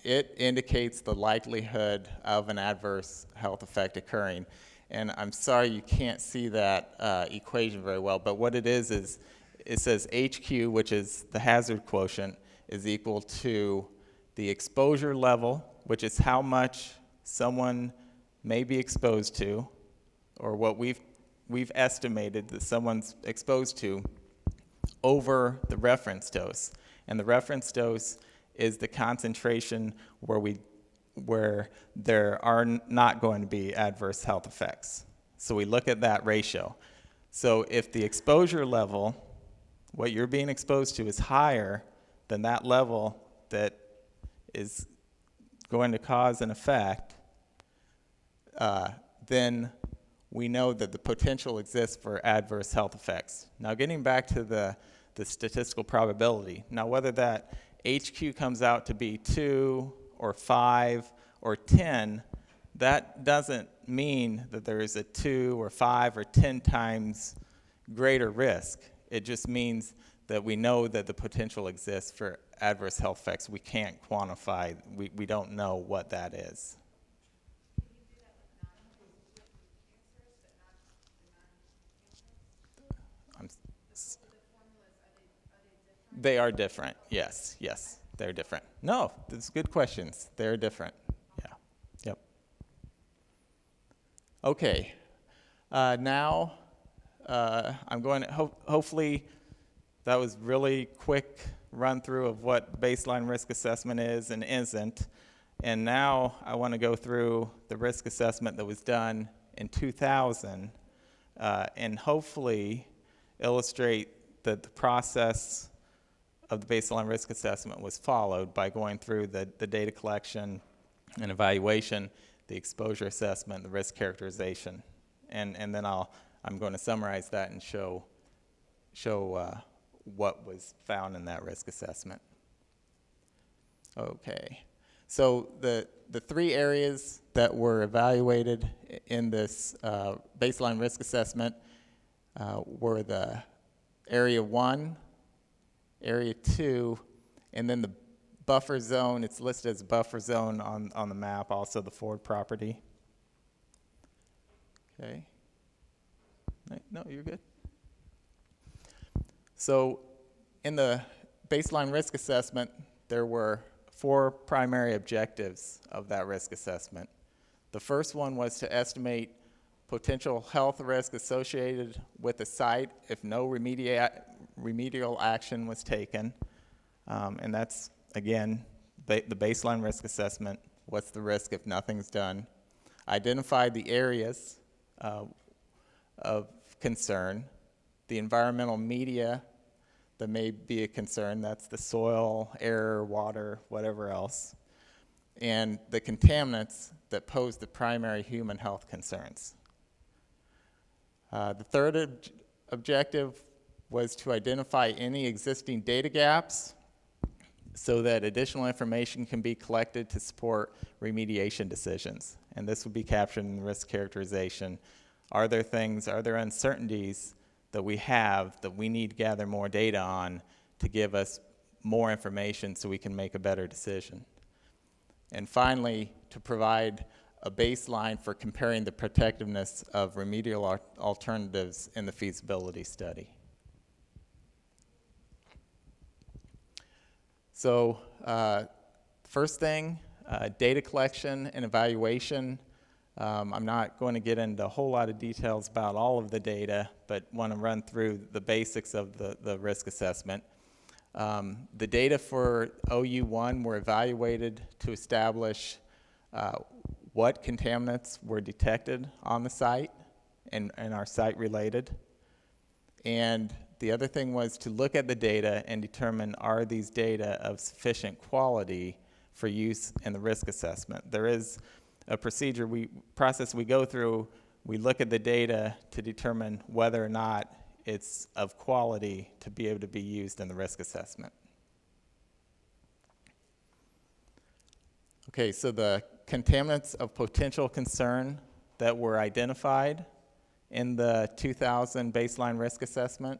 S9: It indicates the likelihood of an adverse health effect occurring. And I'm sorry you can't see that equation very well, but what it is it says HQ, which is the hazard quotient, is equal to the exposure level, which is how much someone may be exposed to, or what we've estimated that someone's exposed to, over the reference dose. And the reference dose is the concentration where there are not going to be adverse health effects. So we look at that ratio. So if the exposure level, what you're being exposed to, is higher than that level that is going to cause an effect, then we know that the potential exists for adverse health effects. Now, getting back to the statistical probability. Now, whether that HQ comes out to be 2 or 5 or 10, that doesn't mean that there is a 2 or 5 or 10 times greater risk. It just means that we know that the potential exists for adverse health effects. We can't quantify, we don't know what that is. They are different, yes, they're different. No, that's good questions, they're different, yeah, yep. Okay, now I'm going to, hopefully that was really quick run through of what baseline risk assessment is and isn't. And now I want to go through the risk assessment that was done in 2000 and hopefully illustrate that the process of the baseline risk assessment was followed by going through the data collection and evaluation, the exposure assessment, the risk characterization. And then I'm going to summarize that and show what was found in that risk assessment. Okay, so the 3 areas that were evaluated in this baseline risk assessment were the area 1, area 2, and then the buffer zone. It's listed as buffer zone on the map, also the Ford property. Okay. No, you're good. So in the baseline risk assessment, there were 4 primary objectives of that risk assessment. The first one was to estimate potential health risk associated with the site if no remedial action was taken. And that's, again, the baseline risk assessment. What's the risk if nothing's done? Identify the areas of concern, the environmental media that may be a concern. That's the soil, air, water, whatever else. And the contaminants that pose the primary human health concerns. The third objective was to identify any existing data gaps so that additional information can be collected to support remediation decisions. And this would be captured in risk characterization. Are there uncertainties that we have that we need to gather more data on to give us more information so we can make a better decision? And finally, to provide a baseline for comparing the protectiveness of remedial alternatives in the feasibility study. So first thing, data collection and evaluation. I'm not going to get into a whole lot of details about all of the data, but want to run through the basics of the risk assessment. The data for OU1 were evaluated to establish what contaminants were detected on the site and are site related. And the other thing was to look at the data and determine, are these data of sufficient quality for use in the risk assessment? There is a process we go through. We look at the data to determine whether or not it's of quality to be able to be used in the risk assessment. Okay, so the contaminants of potential concern that were identified in the 2000 baseline risk assessment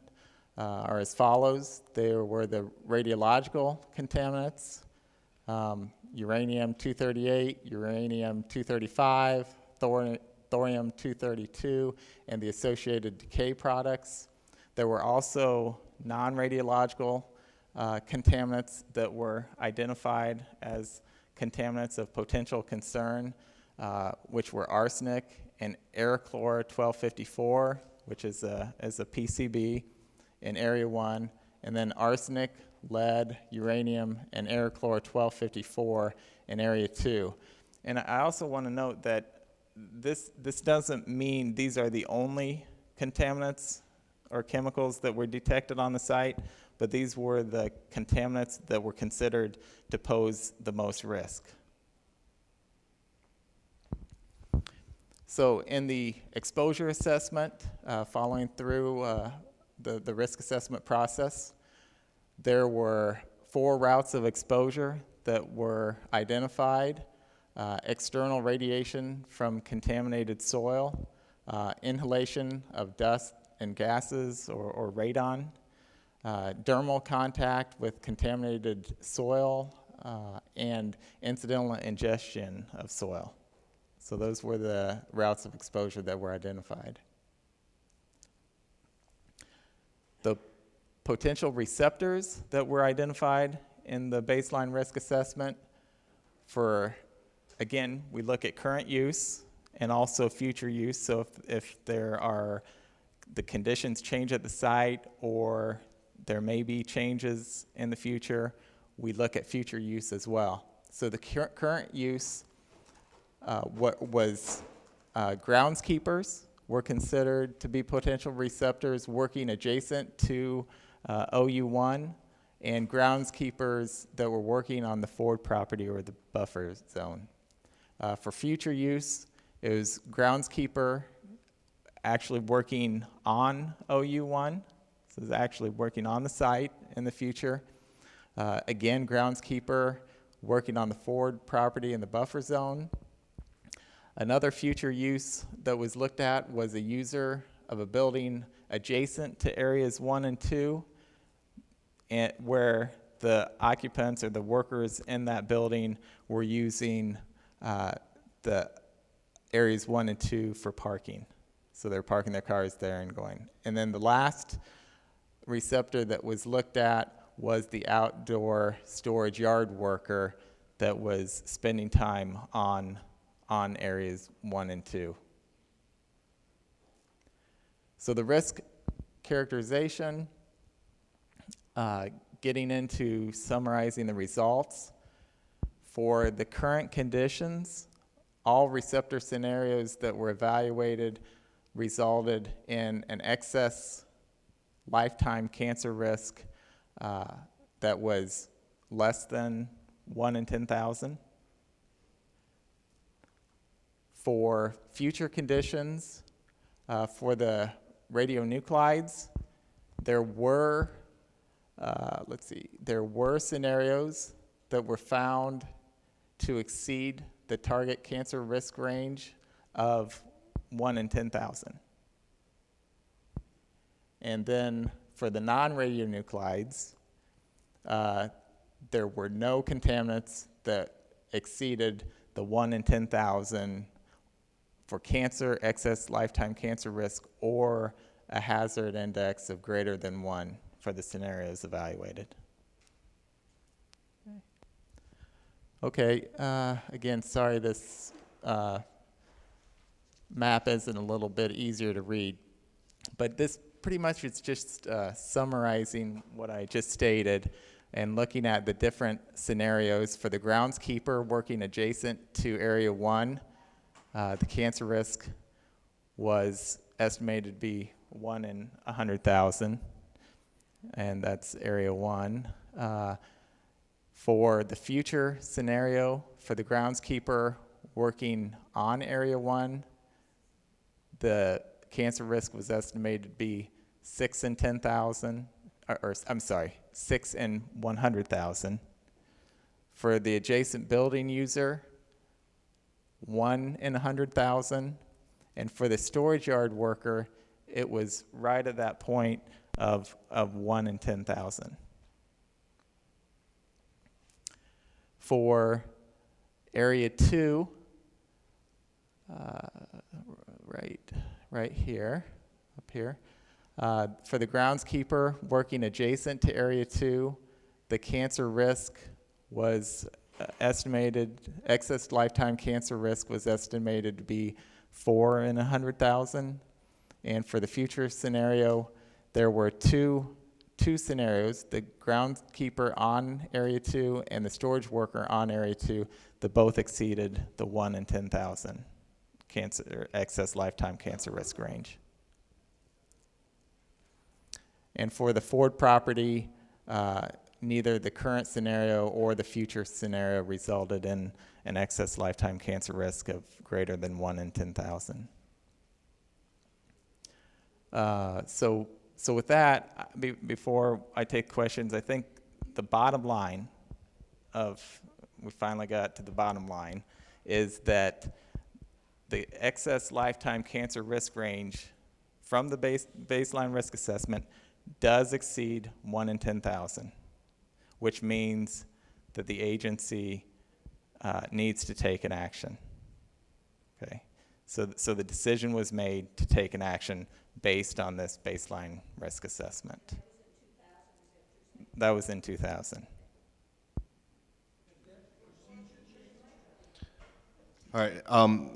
S9: are as follows. There were the radiological contaminants, uranium-238, uranium-235, thorium-232, and the associated decay products. There were also non-radiological contaminants that were identified as contaminants of potential concern, which were arsenic and aerochlor-1254, which is a PCB in Area 1, and then arsenic, lead, uranium, and aerochlor-1254 in Area 2. And I also want to note that this doesn't mean these are the only contaminants or chemicals that were detected on the site, but these were the contaminants that were considered to pose the most risk. So in the exposure assessment, following through the risk assessment process, there were 4 routes of exposure that were identified: external radiation from contaminated soil, inhalation of dust and gases or radon, dermal contact with contaminated soil, and incidental ingestion of soil. So those were the routes of exposure that were identified. The potential receptors that were identified in the baseline risk assessment again, we look at current use and also future use. So if the conditions change at the site or there may be changes in the future, we look at future use as well. So the current use, groundskeepers were considered to be potential receptors working adjacent to OU1, and groundskeepers that were working on the forward property or the buffer zone. For future use, it was groundskeeper actually working on OU1, so it's actually working on the site in the future. Again, groundskeeper working on the forward property in the buffer zone. Another future use that was looked at was a user of a building adjacent to areas 1 and 2, and where the occupants or the workers in that building were using the areas 1 and 2 for parking. So they're parking their cars there and going. And then the last receptor that was looked at was the outdoor storage yard worker that was spending time on areas 1 and 2. So the risk characterization, getting into summarizing the results. For the current conditions, all receptor scenarios that were evaluated resulted in an excess lifetime cancer risk that was less than 1 in 10,000. For future conditions, for the radionuclides, there were, there were scenarios that were found to exceed the target cancer risk range of 1 in 10,000. And then for the non-radionuclides, there were no contaminants that exceeded the 1 in 10,000 for cancer, excess lifetime cancer risk, or a hazard index of greater than 1 for the scenarios evaluated. Okay, again, sorry this map isn't a little bit easier to read, but this pretty much is just summarizing what I just stated and looking at the different scenarios for the groundskeeper working adjacent to Area 1. The cancer risk was estimated to be 1 in 100,000, and that's Area 1. For the future scenario, for the groundskeeper working on Area 1, the cancer risk was estimated to be 6 in 10,000, or I'm sorry, 6 in 100,000. For the adjacent building user, 1 in 100,000. And for the storage yard worker, it was right at that point of 1 in 10,000. For Area 2, right here, up here, for the groundskeeper working adjacent to Area 2, the cancer risk was estimated, excess lifetime cancer risk was estimated to be 4 in 100,000. And for the future scenario, there were two scenarios, the groundskeeper on Area 2 and the storage worker on Area 2, that both exceeded the 1 in 10,000 cancer, excess lifetime cancer risk range. And for the Ford property, neither the current scenario or the future scenario resulted in an excess lifetime cancer risk of greater than 1 in 10,000. So with that, before I take questions, I think the bottom line we finally got to the bottom line, is that the excess lifetime cancer risk range from the baseline risk assessment does exceed 1 in 10,000, which means that the agency needs to take an action. Okay, so the decision was made to take an action based on this baseline risk assessment. That was in 2000.
S1: All right,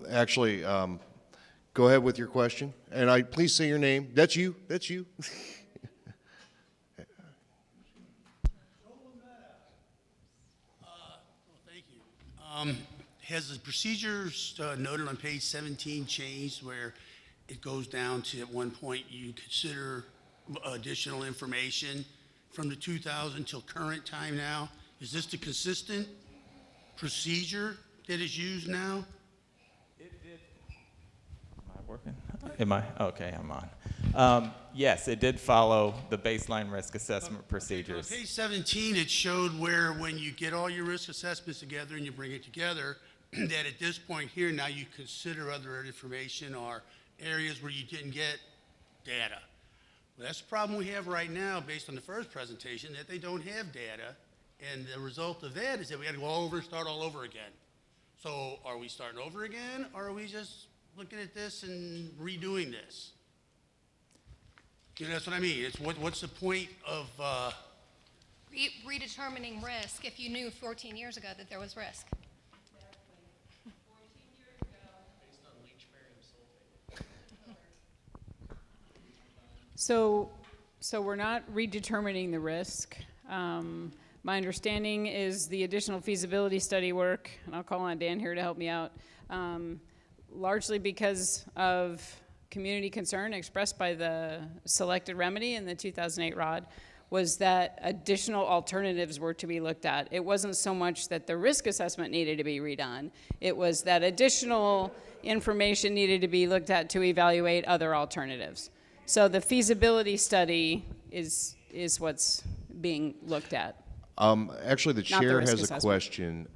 S1: actually, go ahead with your question, and please say your name. That's you, that's you.
S12: Thank you. Has the procedures noted on page 17 changed where it goes down to, at one point, you consider additional information from the 2000 till current time now? Is this the consistent procedure that is used now?
S9: Am I working? Am I? Okay, I'm on. Yes, it did follow the baseline risk assessment procedures.
S12: On page 17, it showed where when you get all your risk assessments together and you bring it together, that at this point here, now you consider other information or areas where you didn't get data. Well, that's the problem we have right now based on the first presentation, that they don't have data. And the result of that is that we got to go over and start all over again. So are we starting over again, or are we just looking at this and redoing this? You know, that's what I mean. It's what's the point of
S5: Redetermining risk if you knew 14 years ago that there was risk.
S6: So we're not redetermining the risk. My understanding is the additional feasibility study work, and I'll call on Dan here to help me out, largely because of community concern expressed by the selected remedy in the 2008 ROD, was that additional alternatives were to be looked at. It wasn't so much that the risk assessment needed to be redone. It was that additional information needed to be looked at to evaluate other alternatives. So the feasibility study is what's being looked at.
S1: Actually, the
S6: Not the
S1: chair
S6: risk
S1: has a
S6: assessment.
S1: question.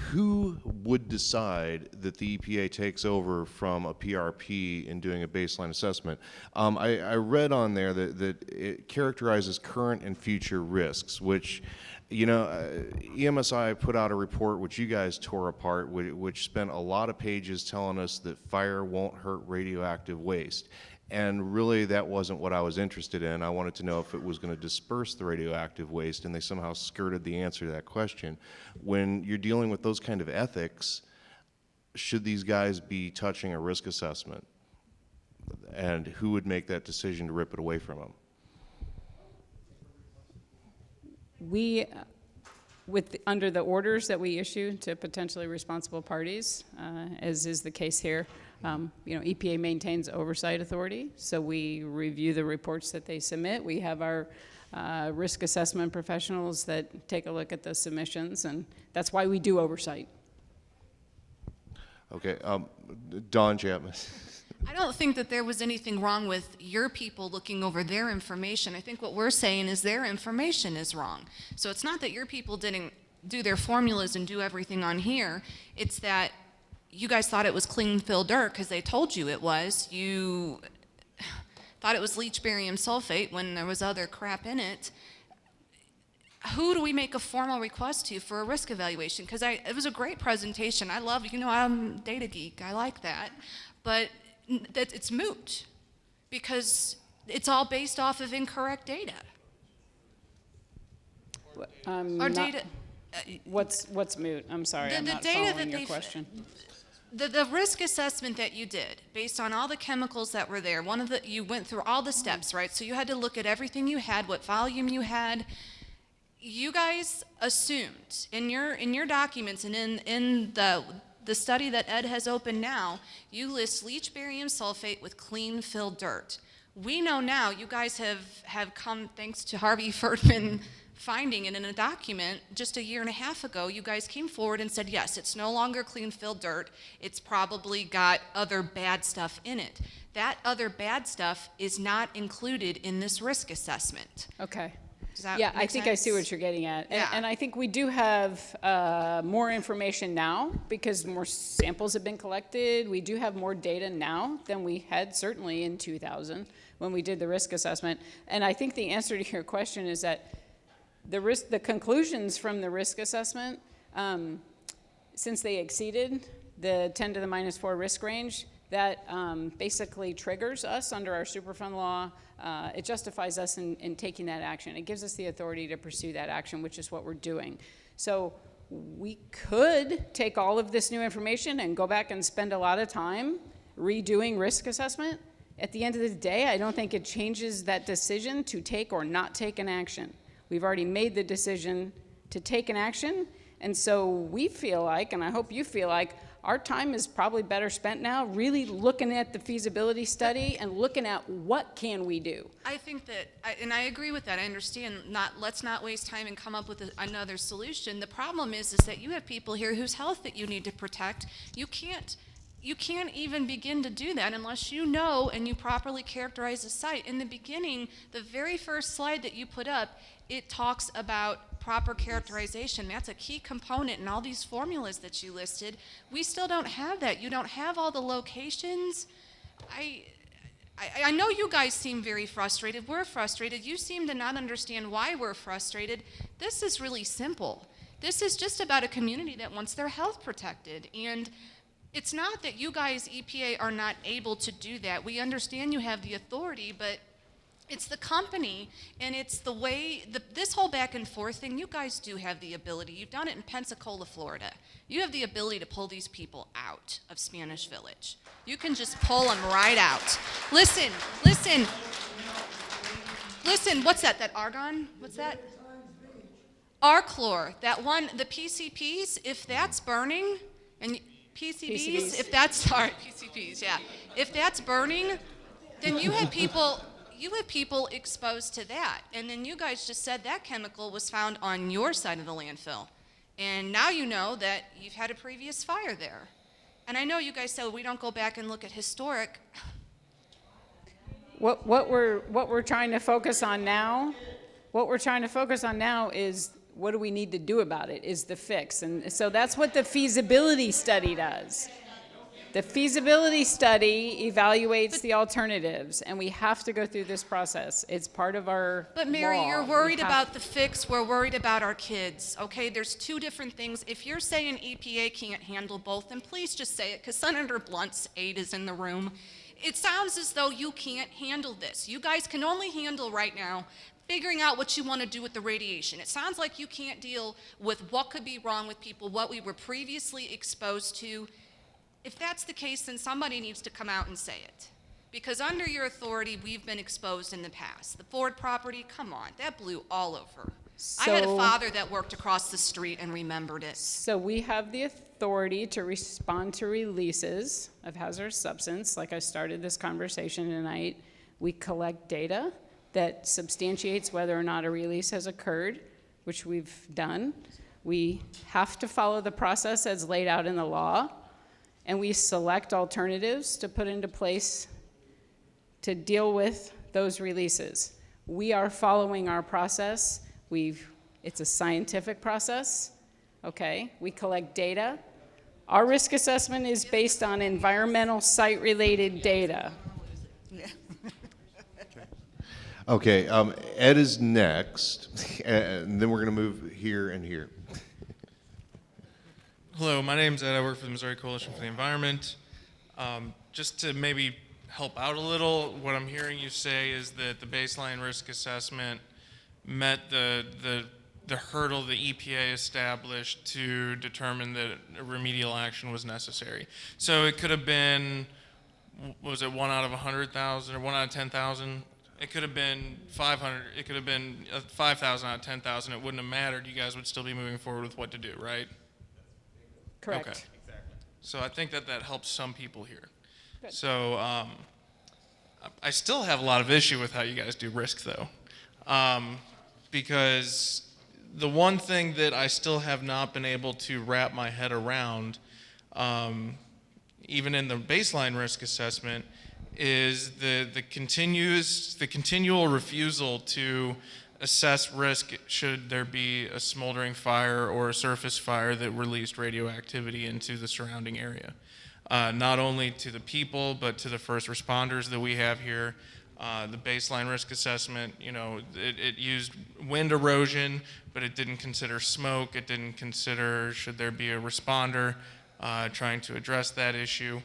S1: Who would decide that the EPA takes over from a PRP in doing a baseline assessment? I read on there that it characterizes current and future risks, which, you know, EMSI put out a report which you guys tore apart, which spent a lot of pages telling us that fire won't hurt radioactive waste. And really, that wasn't what I was interested in. I wanted to know if it was going to disperse the radioactive waste, and they somehow skirted the answer to that question. When you're dealing with those kind of ethics, should these guys be touching a risk assessment? And who would make that decision to rip it away from them?
S6: We, under the orders that we issue to potentially responsible parties, as is the case here, EPA maintains oversight authority, so we review the reports that they submit. We have our risk assessment professionals that take a look at the submissions, and that's why we do oversight.
S1: Okay, Don Chapman.
S13: I don't think that there was anything wrong with your people looking over their information. I think what we're saying is their information is wrong. So it's not that your people didn't do their formulas and do everything on here. It's that you guys thought it was clean fill dirt because they told you it was. You thought it was leach barium sulfate when there was other crap in it. Who do we make a formal request to for a risk evaluation? Because it was a great presentation. I love, I'm a data geek. I like that. But that it's moot because it's all based off of incorrect data. Our data.
S6: What's moot? I'm sorry, I'm not following your question.
S13: The risk assessment that you did, based on all the chemicals that were there, you went through all the steps, right? So you had to look at everything you had, what volume you had. You guys assumed in your documents and in the study that Ed has opened now, you list leach barium sulfate with clean fill dirt. We know now you guys have come, thanks to Harvey Ferdman finding it in a document just a year and a half ago, you guys came forward and said, yes, it's no longer clean fill dirt. It's probably got other bad stuff in it. That other bad stuff is not included in this risk assessment.
S6: Okay.
S13: Does that
S6: Yeah,
S13: make
S6: I think
S13: sense?
S6: I see what you're getting at.
S13: Yeah.
S6: And I think we do have more information now because more samples have been collected. We do have more data now than we had certainly in 2000 when we did the risk assessment. And I think the answer to your question is that the conclusions from the risk assessment, since they exceeded the 10 to the minus 4 risk range, that basically triggers us under our Superfund law. It justifies us in taking that action. It gives us the authority to pursue that action, which is what we're doing. So we could take all of this new information and go back and spend a lot of time redoing risk assessment. At the end of the day, I don't think it changes that decision to take or not take an action. We've already made the decision to take an action, and so we feel like, and I hope you feel like, our time is probably better spent now really looking at the feasibility study and looking at what can we do.
S13: I think that, and I agree with that. I understand. Let's not waste time and come up with another solution. The problem is that you have people here whose health that you need to protect. You can't even begin to do that unless you know and you properly characterize the site. In the beginning, the very first slide that you put up, it talks about proper characterization. That's a key component in all these formulas that you listed. We still don't have that. You don't have all the locations. I know you guys seem very frustrated. We're frustrated. You seem to not understand why we're frustrated. This is really simple. This is just about a community that wants their health protected. And it's not that you guys, EPA, are not able to do that. We understand you have the authority, but it's the company, and it's the way, this whole back and forth thing, you guys do have the ability. You've done it in Pensacola, Florida. You have the ability to pull these people out of Spanish Village. You can just pull them right out. Listen, what's that? That argon? What's that? Archlor, that one, the PCPs, if that's burning, and PCBs, if that's, sorry, PCPs, yeah. If that's burning, then you have people you have people exposed to that. And then you guys just said that chemical was found on your side of the landfill. And now you know that you've had a previous fire there. And I know you guys said we don't go back and look at historic.
S6: What we're trying to focus on now, is what do we need to do about it, is the fix. And so that's what the feasibility study does. The feasibility study evaluates the alternatives, and we have to go through this process. It's part of our
S13: But Mary,
S6: law.
S13: you're
S6: We
S13: worried
S6: have-
S13: about the fix, we're worried about our kids, okay? There's two different things. If you're saying EPA can't handle both, then please just say it, because Senator Blunt's aide is in the room. It sounds as though you can't handle this. You guys can only handle right now figuring out what you want to do with the radiation. It sounds like you can't deal with what could be wrong with people, what we were previously exposed to. If that's the case, then somebody needs to come out and say it. Because under your authority, we've been exposed in the past. The Ford property, come on, that blew all over. I had a
S6: So-
S13: father that worked across the street and remembered it.
S6: So we have the authority to respond to releases of hazardous substance, like I started this conversation tonight. We collect data that substantiates whether or not a release has occurred, which we've done. We have to follow the process as laid out in the law, and we select alternatives to put into place to deal with those releases. We are following our process. It's a scientific process, okay? We collect data. Our risk assessment is based on environmental site-related data.
S1: Okay, Ed is next, and then we're going to move here and here.
S14: Hello, my name's Ed. I work for the Missouri Coalition for the Environment. Just to maybe help out a little, what I'm hearing you say is that the baseline risk assessment met the hurdle the EPA established to determine that remedial action was necessary. So it could have been, was it 1 out of 100,000 or 1 out of 10,000? It could have been 500. It could have been 5,000 out of 10,000. It wouldn't have mattered. You guys would still be moving forward with what to do, right?
S6: Correct.
S14: Okay. So I think that helps some people here. Good. So I still have a lot of issue with how you guys do risk, though, because the one thing that I still have not been able to wrap my head around, even in the baseline risk assessment, is the continual refusal to assess risk should there be a smoldering fire or a surface fire that released radioactivity into the surrounding area. Not only to the people, but to the first responders that we have here. The baseline risk assessment, it used wind erosion, but it didn't consider smoke. It didn't consider should there be a responder trying to address that issue.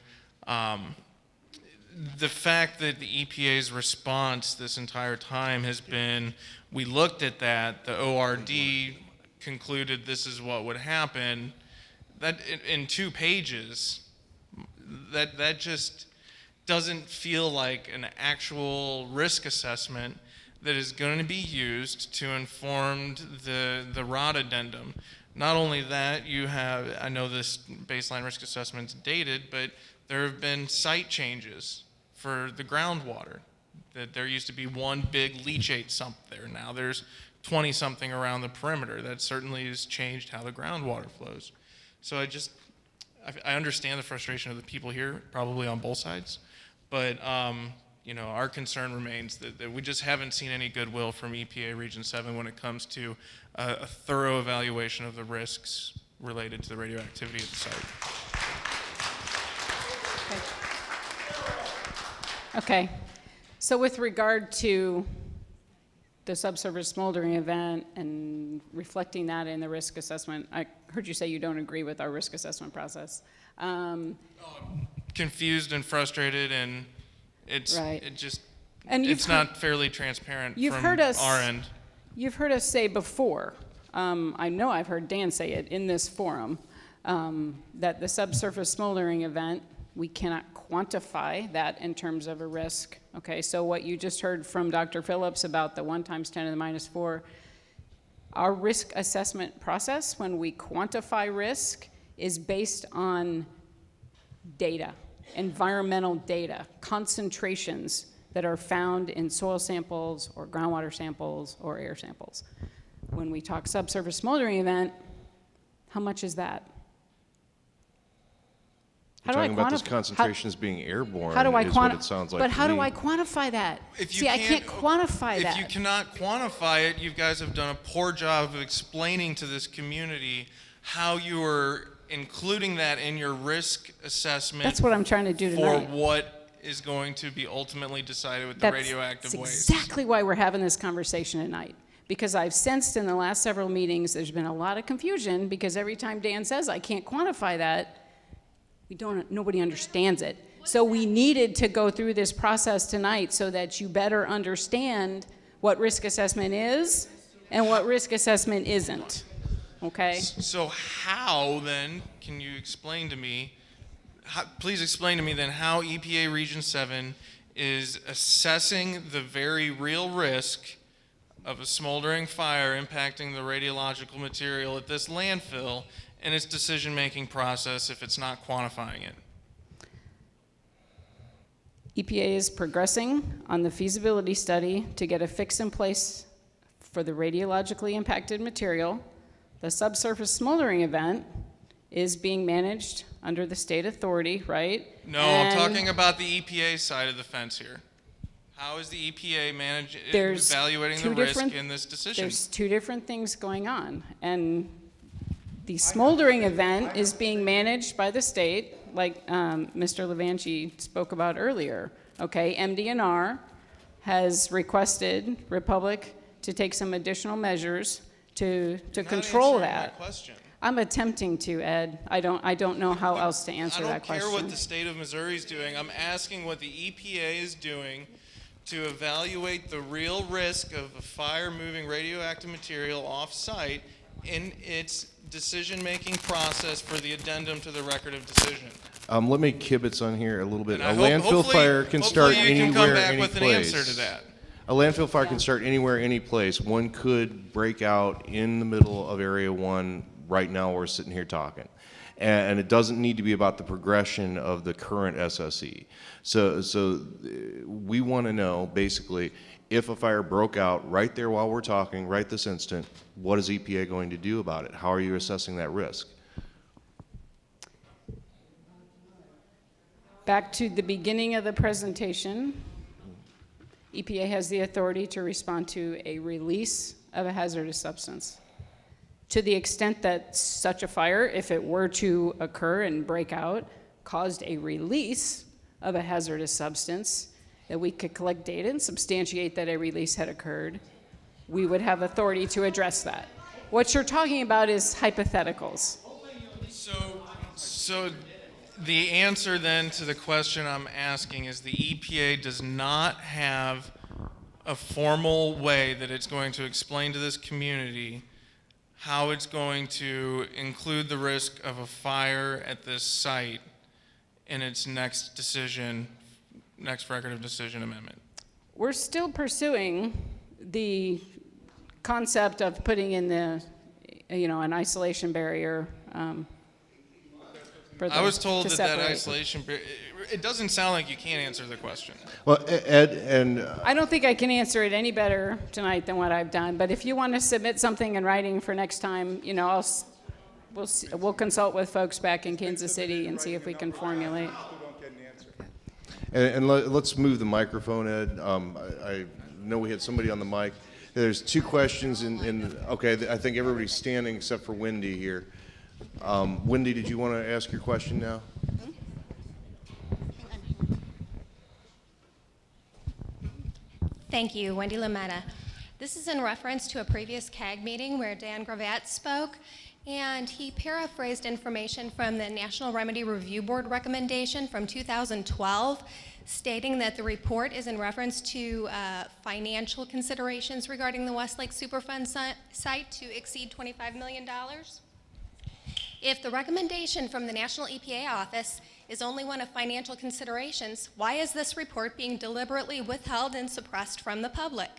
S14: The fact that the EPA's response this entire time has been, we looked at that, the ORD concluded this is what would happen, that in 2 pages, that just doesn't feel like an actual risk assessment that is going to be used to inform the ROD addendum. Not only that, you have, I know this baseline risk assessment's dated, but there have been site changes for the groundwater. That there used to be one big leachate sump there. Now there's 20-something around the perimeter. That certainly has changed how the groundwater flows. So I understand the frustration of the people here, probably on both sides, but our concern remains that we just haven't seen any goodwill from EPA Region 7 when it comes to a thorough evaluation of the risks related to the radioactivity at the site.
S6: Okay, so with regard to the subsurface smoldering event and reflecting that in the risk assessment, I heard you say you don't agree with our risk assessment process.
S14: Confused and frustrated, and
S6: Right.
S14: it's not fairly transparent from our end.
S6: You've heard us say before, I know I've heard Dan say it in this forum, that the subsurface smoldering event, we cannot quantify that in terms of a risk. Okay, so what you just heard from Dr. Phillips about the 1 × 10⁻⁴, our risk assessment process, when we quantify risk, is based on data, environmental data, concentrations that are found in soil samples or groundwater samples or air samples. When we talk subsurface smoldering event, how much is that?
S1: You're talking about this concentration as being airborne
S6: How do I
S1: is what it sounds like
S6: But
S1: to
S6: how do
S1: me.
S6: I quantify that?
S14: If you
S6: See, I can't quantify that.
S14: If you cannot quantify it, you guys have done a poor job of explaining to this community how you are including that in your risk assessment.
S6: That's what I'm trying to do tonight.
S14: For what is going to be ultimately decided with the radioactive waste.
S6: That's exactly why we're having this conversation tonight. Because I've sensed in the last several meetings, there's been a lot of confusion, because every time Dan says, I can't quantify that, nobody understands it. So we needed to go through this process tonight so that you better understand what risk assessment is and what risk assessment isn't, okay?
S14: So how then, can you explain to me, please explain to me then how EPA Region 7 is assessing the very real risk of a smoldering fire impacting the radiological material at this landfill in its decision-making process if it's not quantifying it?
S6: EPA is progressing on the feasibility study to get a fix in place for the radiologically impacted material. The subsurface smoldering event is being managed under the state authority, right?
S14: No, I'm talking about the EPA side of the fence here. How is the EPA evaluating the risk in this decision?
S6: There's two different things going on. And the smoldering event is being managed by the state, like Mr. Levanchi spoke about earlier. Okay, MDNR has requested Republic to take some additional measures to control that.
S14: My question.
S6: I'm attempting to, Ed. I don't know how else to answer that question.
S14: I don't care what the state of Missouri is doing. I'm asking what the EPA is doing to evaluate the real risk of a fire moving radioactive material off-site in its decision-making process for the addendum to the record of decision.
S1: Let me kibitz on here a little bit.
S14: And
S1: A landfill fire can start
S14: hopefully you can
S1: anywhere,
S14: come back
S1: any
S14: with an
S1: place.
S14: answer to that.
S1: A landfill fire can start anywhere, any place. One could break out in the middle of Area 1 right now we're sitting here talking. And it doesn't need to be about the progression of the current SSE. So we want to know, basically, if a fire broke out right there while we're talking, right this instant, what is EPA going to do about it? How are you assessing that risk?
S6: Back to the beginning of the presentation, EPA has the authority to respond to a release of a hazardous substance. To the extent that such a fire, if it were to occur and break out, caused a release of a hazardous substance, that we could collect data and substantiate that a release had occurred, we would have authority to address that. What you're talking about is hypotheticals.
S14: So the answer then to the question I'm asking is the EPA does not have a formal way that it's going to explain to this community how it's going to include the risk of a fire at this site in its next decision, next record of decision amendment.
S6: We're still pursuing the concept of putting in the, an isolation barrier.
S14: I was told that isolation barrier, it doesn't sound like you can't answer the question.
S1: Well, Ed, and
S6: I don't think I can answer it any better tonight than what I've done, but if you want to submit something in writing for next time, we'll consult with folks back in Kansas City and see if we can formulate.
S1: And let's move the microphone, Ed. I know we had somebody on the mic. There's two questions okay, I think everybody's standing except for Wendy here. Wendy, did you want to ask your question now?
S5: Thank you, Wendy Lametta. This is in reference to a previous CAG meeting where Dan Gravatt spoke, and he paraphrased information from the National Remedy Review Board recommendation from 2012, stating that the report is in reference to financial considerations regarding the Westlake Superfund site to exceed $25 million. If the recommendation from the National EPA Office is only one of financial considerations, why is this report being deliberately withheld and suppressed from the public?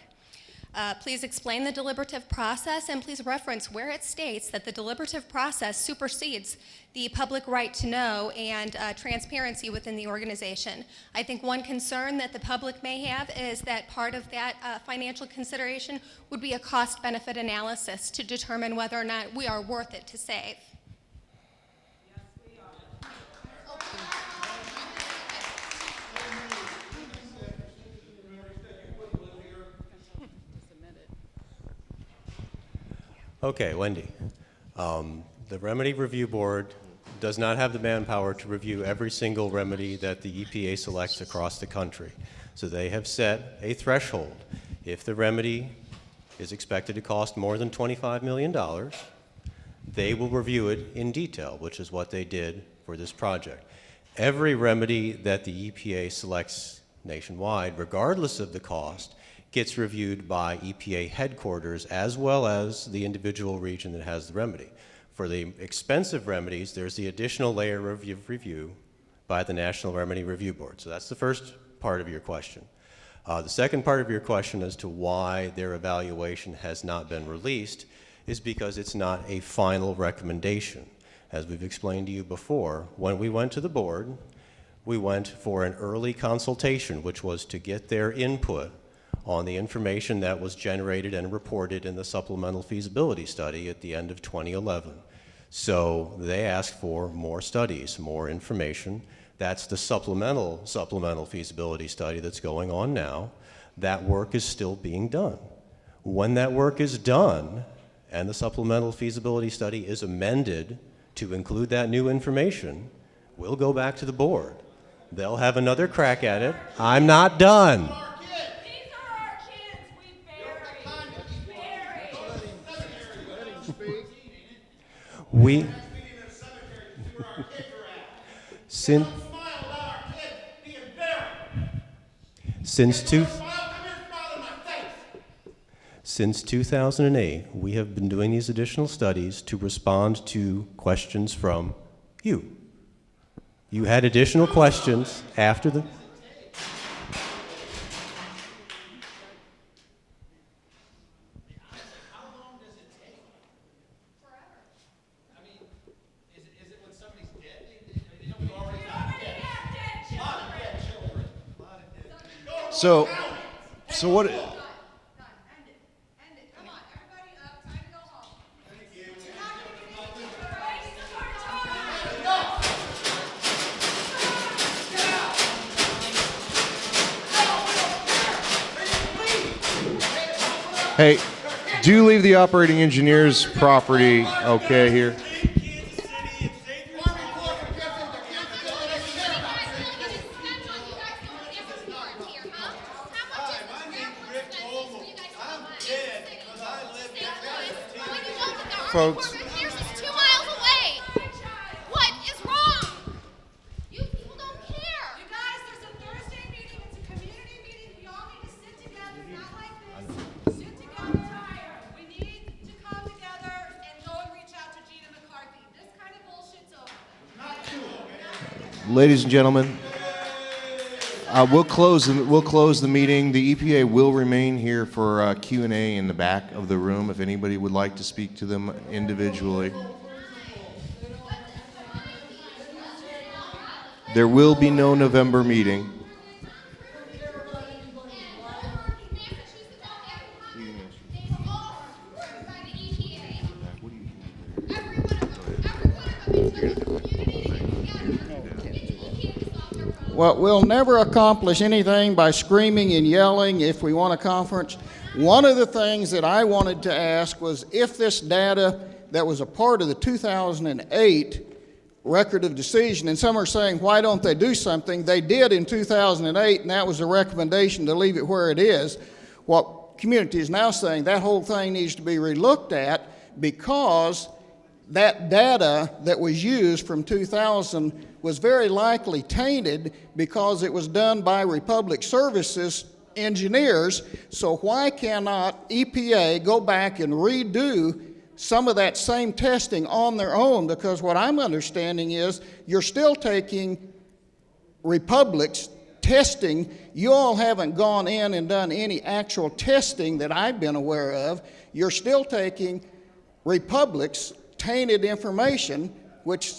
S5: Please explain the deliberative process, and please reference where it states that the deliberative process supersedes the public right to know and transparency within the organization. I think one concern that the public may have is that part of that financial consideration would be a cost-benefit analysis to determine whether or not we are worth it to save.
S15: Okay, Wendy. The Remedy Review Board does not have the manpower to review every single remedy that the EPA selects across the country. So they have set a threshold. If the remedy is expected to cost more than $25 million, they will review it in detail, which is what they did for this project. Every remedy that the EPA selects nationwide, regardless of the cost, gets reviewed by EPA headquarters as well as the individual region that has the remedy. For the expensive remedies, there's the additional layer of review by the National Remedy Review Board. So that's the first part of your question. The second part of your question as to why their evaluation has not been released is because it's not a final recommendation. As we've explained to you before, when we went to the board, we went for an early consultation, which was to get their input on the information that was generated and reported in the supplemental feasibility study at the end of 2011. So they asked for more studies, more information. That's the supplemental feasibility study that's going on now. That work is still being done. When that work is done and the supplemental feasibility study is amended to include that new information, we'll go back to the board. They'll have another crack at it. I'm not done. We since 2008, we have been doing these additional studies to respond to questions from you. You had additional questions after the...
S1: So what? Hey, do leave the operating engineer's property, okay, here. Folks.
S16: Here's is 2 miles away. What is wrong? You people don't care.
S7: You guys, there's a Thursday meeting, it's a community meeting, we all need to sit together, not like this. Sit together, we need to come together and go and reach out to Gina McCarthy. This kind of bullshit's over.
S1: Ladies and gentlemen, we'll close the meeting. The EPA will remain here for Q&A in the back of the room if anybody would like to speak to them individually. There will be no November meeting.
S2: Well, we'll never accomplish anything by screaming and yelling if we want a conference. One of the things that I wanted to ask was if this data that was a part of the 2008 record of decision, and some are saying, why don't they do something? They did in 2008, and that was a recommendation to leave it where it is. What community is now saying, that whole thing needs to be relooked at because that data that was used from 2000 was very likely tainted because it was done by Republic Services engineers. So why cannot EPA go back and redo some of that same testing on their own? Because what I'm understanding is you're still taking Republic's testing, you all haven't gone in and done any actual testing that I've been aware of. You're still taking Republic's tainted information, which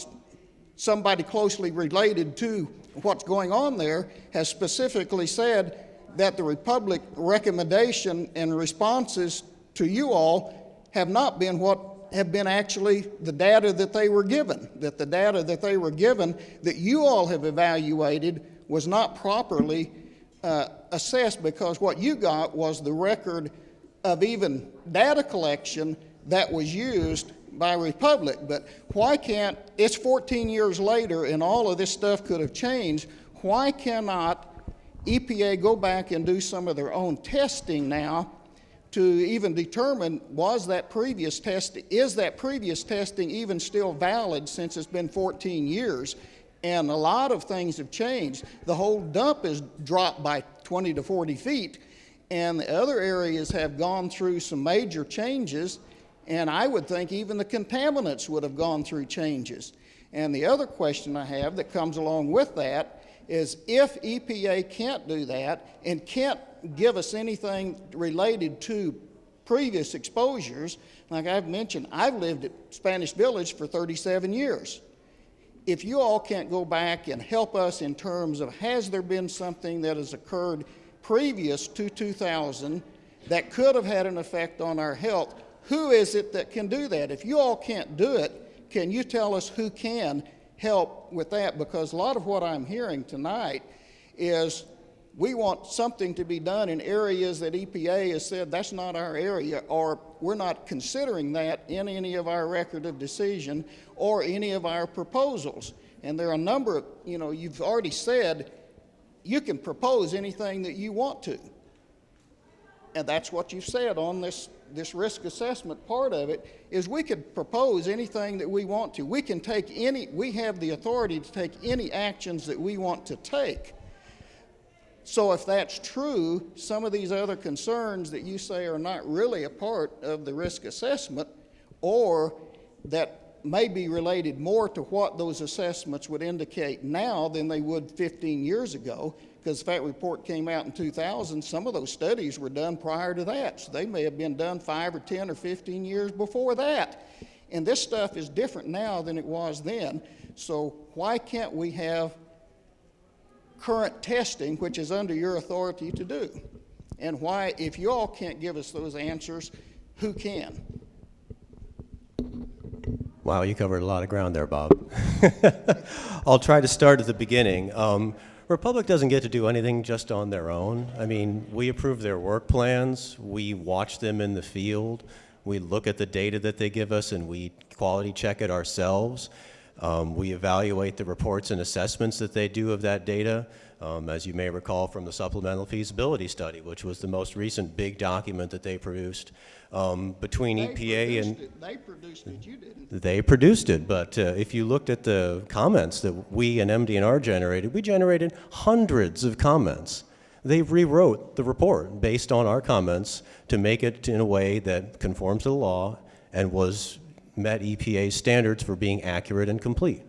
S2: somebody closely related to what's going on there has specifically said that the Republic recommendation and responses to you all have not been what have been actually the data that they were given, that the data that they were given that you all have evaluated was not properly assessed, because what you got was the record of even data collection that was used by Republic. But why can't, it's 14 years later and all of this stuff could have changed, why cannot EPA go back and do some of their own testing now to even determine is that previous testing even still valid, since it's been 14 years? And a lot of things have changed. The whole dump is dropped by 20 to 40 feet, and the other areas have gone through some major changes, and I would think even the contaminants would have gone through changes. And the other question I have that comes along with that is, if EPA can't do that and can't give us anything related to previous exposures, like I've mentioned, I've lived at Spanish Village for 37 years. If you all can't go back and help us in terms of, has there been something that has occurred previous to 2000 that could have had an effect on our health, who is it that can do that? If you all can't do it, can you tell us who can help with that? Because a lot of what I'm hearing tonight is we want something to be done in areas that EPA has said that's not our area, or we're not considering that in any of our record of decision or any of our proposals. And there are a number of, you've already said you can propose anything that you want to. And that's what you've said on this risk assessment part of it, is we could propose anything that we want to. We have the authority to take any actions that we want to take. So if that's true, some of these other concerns that you say are not really a part of the risk assessment, or that may be related more to what those assessments would indicate now than they would 15 years ago, because if that report came out in 2000, some of those studies were done prior to that. So they may have been done 5 or 10 or 15 years before that. And this stuff is different now than it was then. So why can't we have current testing, which is under your authority to do? And why, if you all can't give us those answers, who can?
S15: Wow, you covered a lot of ground there, Bob. I'll try to start at the beginning. Republic doesn't get to do anything just on their own. I mean, we approve their work plans, we watch them in the field, we look at the data that they give us, and we quality check it ourselves. We evaluate the reports and assessments that they do of that data, as you may recall from the supplemental feasibility study, which was the most recent big document that they produced between EPA and...
S2: They produced it, you didn't.
S15: They produced it, but if you looked at the comments that we and MDNR generated, we generated hundreds of comments. They rewrote the report based on our comments to make it in a way that conforms to the law and met EPA's standards for being accurate and complete.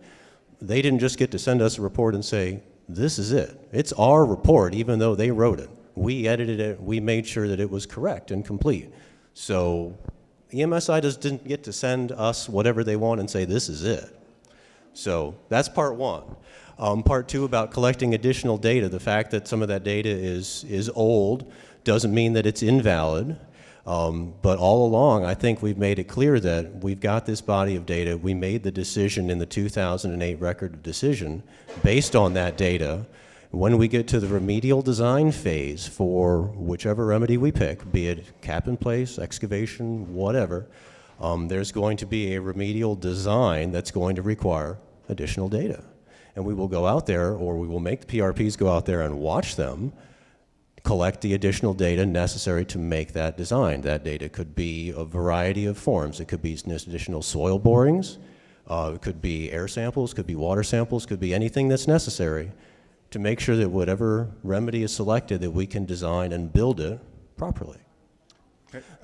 S15: They didn't just get to send us a report and say, this is it. It's our report, even though they wrote it. We edited it, we made sure that it was correct and complete. So EMSI just didn't get to send us whatever they want and say, this is it. So that's part one. Part two, about collecting additional data. The fact that some of that data is old doesn't mean that it's invalid. But all along, I think we've made it clear that we've got this body of data. We made the decision in the 2008 record of decision based on that data. When we get to the remedial design phase for whichever remedy we pick, be it cap in place, excavation, whatever, there's going to be a remedial design that's going to require additional data. And we will go out there, or we will make the PRPs go out there and watch them, collect the additional data necessary to make that design. That data could be a variety of forms. It could be additional soil borings, it could be air samples, could be water samples, could be anything that's necessary to make sure that whatever remedy is selected, that we can design and build it properly.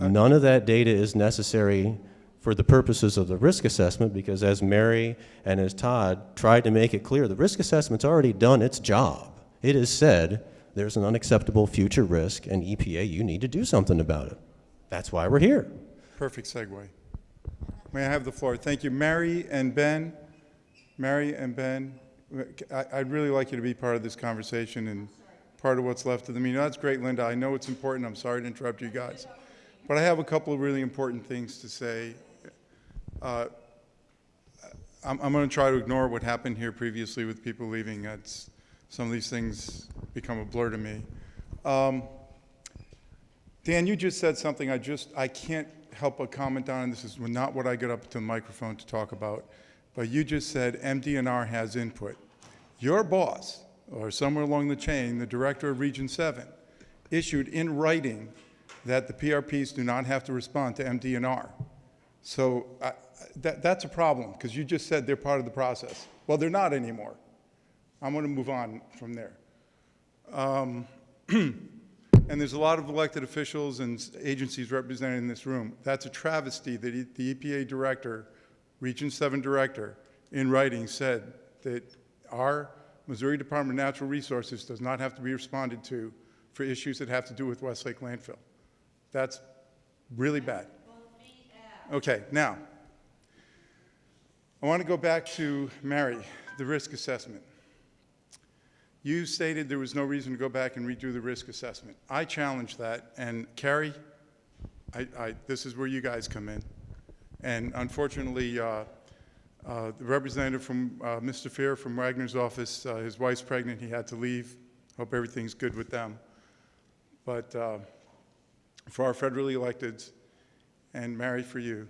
S15: None of that data is necessary for the purposes of the risk assessment, because as Mary and as Todd tried to make it clear, the risk assessment's already done its job. It is said there's an unacceptable future risk, and EPA, you need to do something about it. That's why we're here.
S8: Perfect segue. May I have the floor? Thank you. Mary and Ben. Mary and Ben, I'd really like you to be part of this conversation and part of what's left of the meeting. That's great, Linda. I know it's important. I'm sorry to interrupt you guys. But I have a couple of really important things to say. I'm going to try to ignore what happened here previously with people leaving. Some of these things become a blur to me. Dan, you just said something I can't help but comment on, and this is not what I got up to the microphone to talk about, but you just said MDNR has input. Your boss, or somewhere along the chain, the director of Region 7, issued in writing that the PRPs do not have to respond to MDNR. So that's a problem, because you just said they're part of the process. Well, they're not anymore. I'm going to move on from there. And there's a lot of elected officials and agencies represented in this room. That's a travesty that the EPA director, Region 7 director, in writing said that our Missouri Department of Natural Resources does not have to be responded to for issues that have to do with Westlake Landfill. That's really bad. Okay, now, I want to go back to Mary, the risk assessment. You stated there was no reason to go back and redo the risk assessment. I challenge that, and Carrie, this is where you guys come in. And unfortunately, the representative from Mr. Fear from Wagner's office, his wife's pregnant, he had to leave. Hope everything's good with them. But for our federally electeds, and Mary, for you,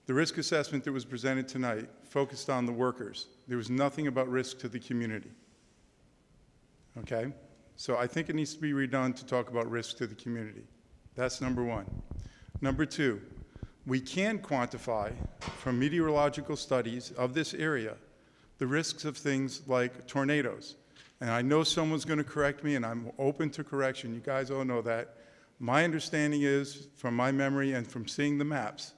S8: the risk assessment that was presented tonight focused on the workers. There was nothing about risk to the community. Okay? So I think it needs to be redone to talk about risk to the community. That's number one. Number two, we can quantify from meteorological studies of this area the risks of things like tornadoes. And I know someone's going to correct me, and I'm open to correction. You guys all know that. My understanding is, from my memory and from seeing the maps,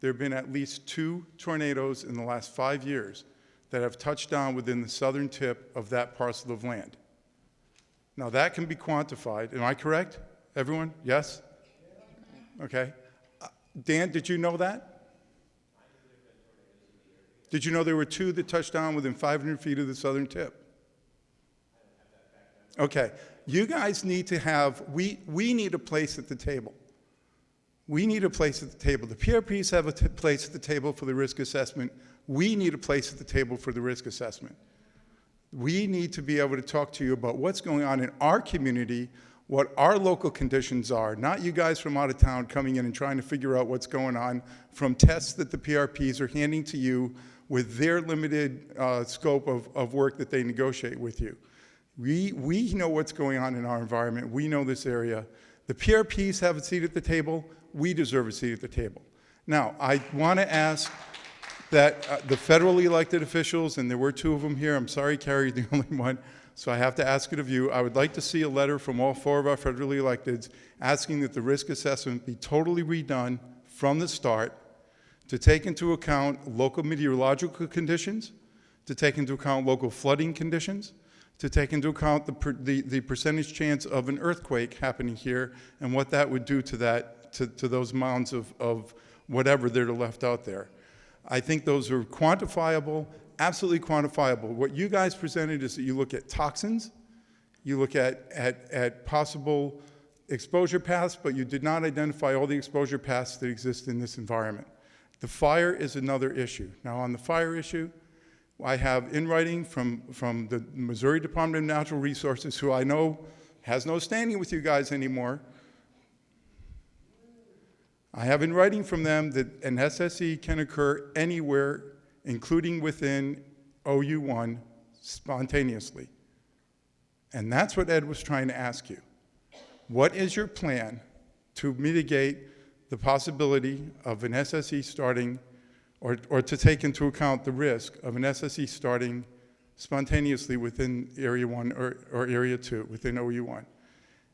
S8: there have been at least 2 tornadoes in the last 5 years that have touched down within the southern tip of that parcel of land. Now, that can be quantified. Am I correct? Everyone? Yes? Okay. Dan, did you know that? Did you know there were 2 that touched down within 500 feet of the southern tip? Okay. You guys need to have, we need a place at the table. We need a place at the table. The PRPs have a place at the table for the risk assessment. We need a place at the table for the risk assessment. We need to be able to talk to you about what's going on in our community, what our local conditions are, not you guys from out of town coming in and trying to figure out what's going on from tests that the PRPs are handing to you with their limited scope of work that they negotiate with you. We know what's going on in our environment. We know this area. The PRPs have a seat at the table. We deserve a seat at the table. Now, I want to ask that the federally elected officials, and there were 2 of them here. I'm sorry, Carrie, the only one, so I have to ask it of you. I would like to see a letter from all 4 of our federally electeds asking that the risk assessment be totally redone from the start to take into account local meteorological conditions, to take into account local flooding conditions, to take into account the percentage chance of an earthquake happening here and what that would do to that, to those mounds of whatever that are left out there. I think those are quantifiable, absolutely quantifiable. What you guys presented is that you look at toxins, you look at possible exposure paths, but you did not identify all the exposure paths that exist in this environment. The fire is another issue. Now, on the fire issue, I have in writing from the Missouri Department of Natural Resources, who I know has no standing with you guys anymore. I have in writing from them that an SSE can occur anywhere, including within OU1, spontaneously. And that's what Ed was trying to ask you. What is your plan to mitigate the possibility of an SSE starting, or to take into account the risk of an SSE starting spontaneously within Area 1 or Area 2, within OU1?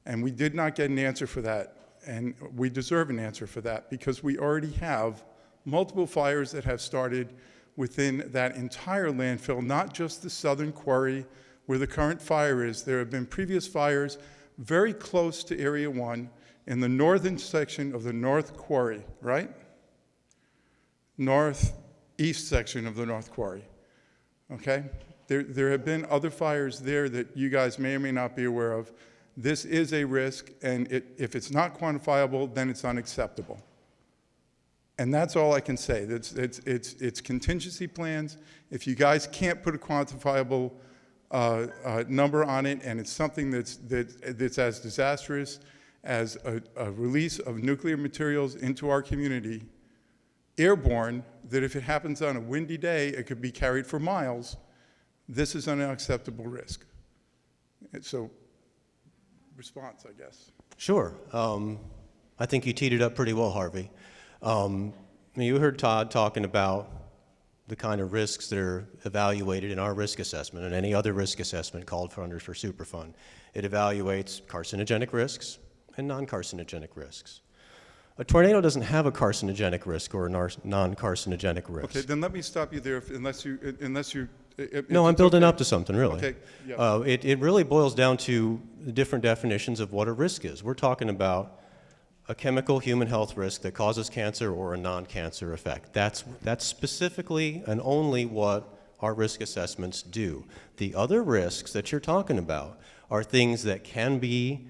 S8: And we did not get an answer for that. And we deserve an answer for that, because we already have multiple fires that have started within that entire landfill, not just the southern quarry, where the current fire is. There have been previous fires very close to Area 1 in the northern section of the North Quarry, right? Northeast section of the North Quarry, okay? There have been other fires there that you guys may or may not be aware of. This is a risk, and if it's not quantifiable, then it's unacceptable. And that's all I can say. It's contingency plans. If you guys can't put a quantifiable number on it, and it's something that's as disastrous as a release of nuclear materials into our community, airborne, that if it happens on a windy day, it could be carried for miles, this is an unacceptable risk. And so, response, I guess.
S15: Sure. I think you teed it up pretty well, Harvey. You heard Todd talking about the kind of risks that are evaluated in our risk assessment and any other risk assessment called for under for Superfund. It evaluates carcinogenic risks and non-carcinogenic risks. A tornado doesn't have a carcinogenic risk or a non-carcinogenic risk.
S8: Okay, then let me stop you there, unless you.
S15: No, I'm building up to something, really.
S8: Okay. Yeah.
S15: It really boils down to the different definitions of what a risk is. We're talking about a chemical human health risk that causes cancer or a non-cancer effect. That's specifically and only what our risk assessments do. The other risks that you're talking about are things that can be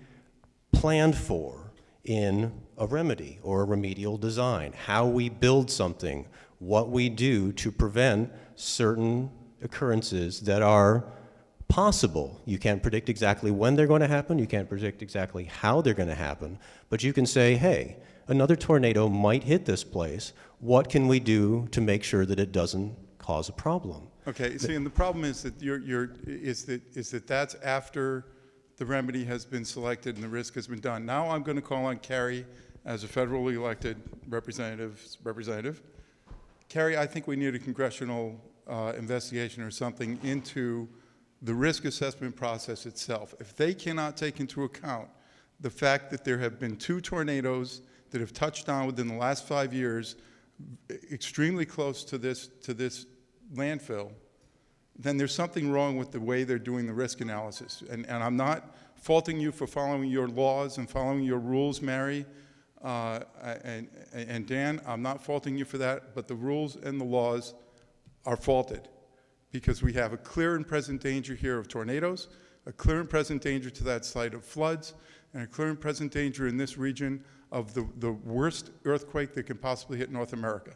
S15: planned for in a remedy or a remedial design, how we build something, what we do to prevent certain occurrences that are possible. You can't predict exactly when they're going to happen, you can't predict exactly how they're going to happen, but you can say, hey, another tornado might hit this place. What can we do to make sure that it doesn't cause a problem?
S8: Okay, see, and the problem is that that's after the remedy has been selected and the risk has been done. Now I'm going to call on Carrie as a federally elected representative. Carrie, I think we need a congressional investigation or something into the risk assessment process itself. If they cannot take into account the fact that there have been 2 tornadoes that have touched down within the last 5 years, extremely close to this landfill, then there's something wrong with the way they're doing the risk analysis. And I'm not faulting you for following your laws and following your rules, Mary, and Dan, I'm not faulting you for that, but the rules and the laws are faulted because we have a clear and present danger here of tornadoes, a clear and present danger to that site of floods, and a clear and present danger in this region of the worst earthquake that can possibly hit North America.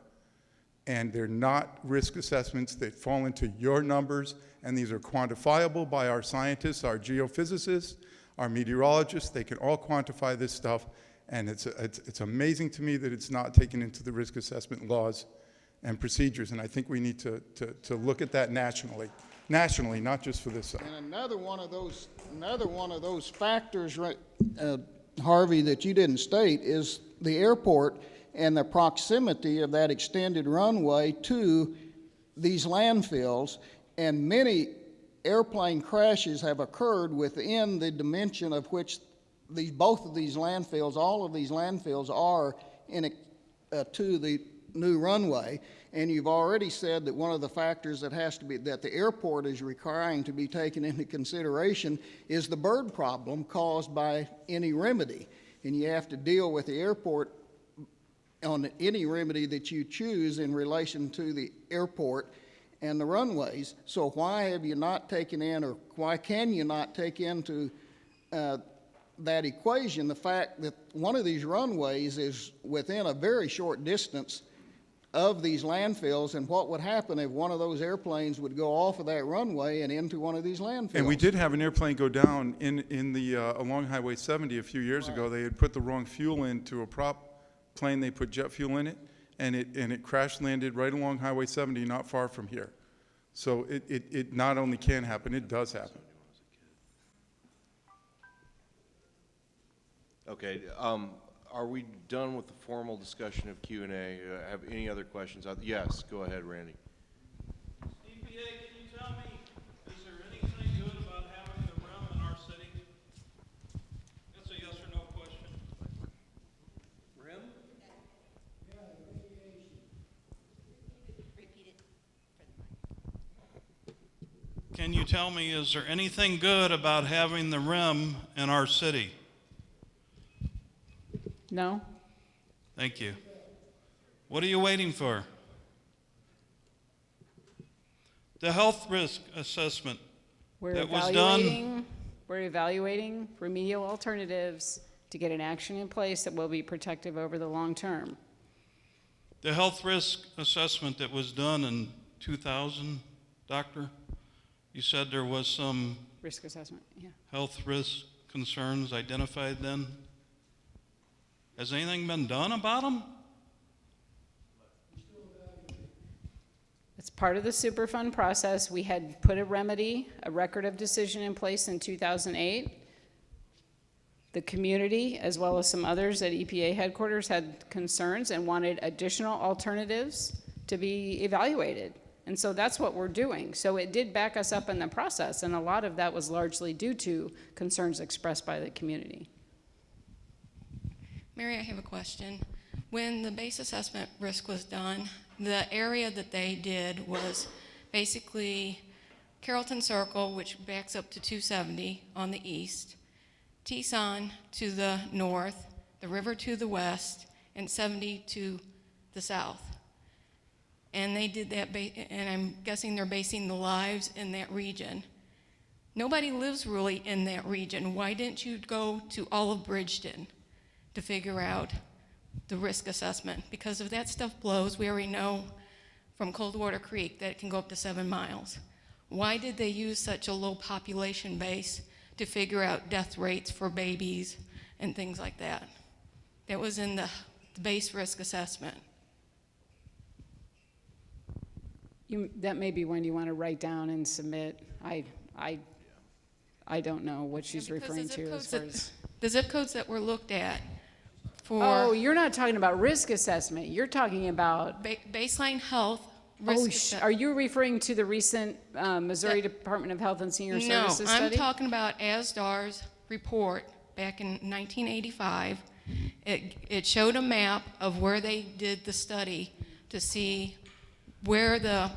S8: And they're not risk assessments that fall into your numbers, and these are quantifiable by our scientists, our geophysicists, our meteorologists. They can all quantify this stuff, and it's amazing to me that it's not taken into the risk assessment laws and procedures, and I think we need to look at that nationally, not just for this site.
S2: And another one of those factors, right, Harvey, that you didn't state is the airport and the proximity of that extended runway to these landfills, and many airplane crashes have occurred within the dimension of which both of these landfills, all of these landfills are to the new runway. And you've already said that one of the factors that that the airport is requiring to be taken into consideration is the bird problem caused by any remedy. And you have to deal with the airport on any remedy that you choose in relation to the airport and the runways. So why have you not taken in, or why can you not take into that equation the fact that one of these runways is within a very short distance of these landfills, and what would happen if one of those airplanes would go off of that runway and into one of these landfills?
S8: And we did have an airplane go down along Highway 70 a few years ago. They had put the wrong fuel into a prop plane. They put jet fuel in it, and it crash landed right along Highway 70, not far from here. So it not only can happen, it does happen.
S1: Okay, are we done with the formal discussion of Q&A? Have any other questions? Yes, go ahead, Randy.
S14: EPA, can you tell me, is there anything good about having the REM in our city? That's a yes or no question. REM?
S17: can you tell me, is there anything good about having the REM in our city?
S6: No?
S17: Thank you. What are you waiting for? The health risk assessment that was done.
S6: We're evaluating remedial alternatives to get an action in place that will be protective over the long term.
S17: The health risk assessment that was done in 2000, Doctor, you said there was some
S6: Risk assessment, yeah.
S17: health risk concerns identified then. Has anything been done about them?
S6: It's part of the Superfund process. We had put a remedy, a record of decision in place in 2008. The community, as well as some others at EPA headquarters, had concerns and wanted additional alternatives to be evaluated. And so that's what we're doing. So it did back us up in the process, and a lot of that was largely due to concerns expressed by the community.
S18: Mary, I have a question. When the base assessment risk was done, the area that they did was basically Carrollton Circle, which backs up to 270 on the east, Tucson to the north, the river to the west, and 70 to the south. And they did that, and I'm guessing they're basing the lives in that region. Nobody lives really in that region. Why didn't you go to all of Bridgeton to figure out the risk assessment? Because if that stuff blows, we already know from Coldwater Creek that it can go up to 7 miles. Why did they use such a low population base to figure out death rates for babies and things like that? That was in the base risk assessment.
S6: That may be one you want to write down and submit. I don't know what she's referring to as far as.
S18: The zip codes that were looked at for.
S6: Oh, you're not talking about risk assessment. You're talking about.
S18: Baseline health.
S6: Are you referring to the recent Missouri Department of Health and Senior Services study?
S18: No, I'm talking about ASDAR's report back in 1985. It showed a map of where they did the study to see where the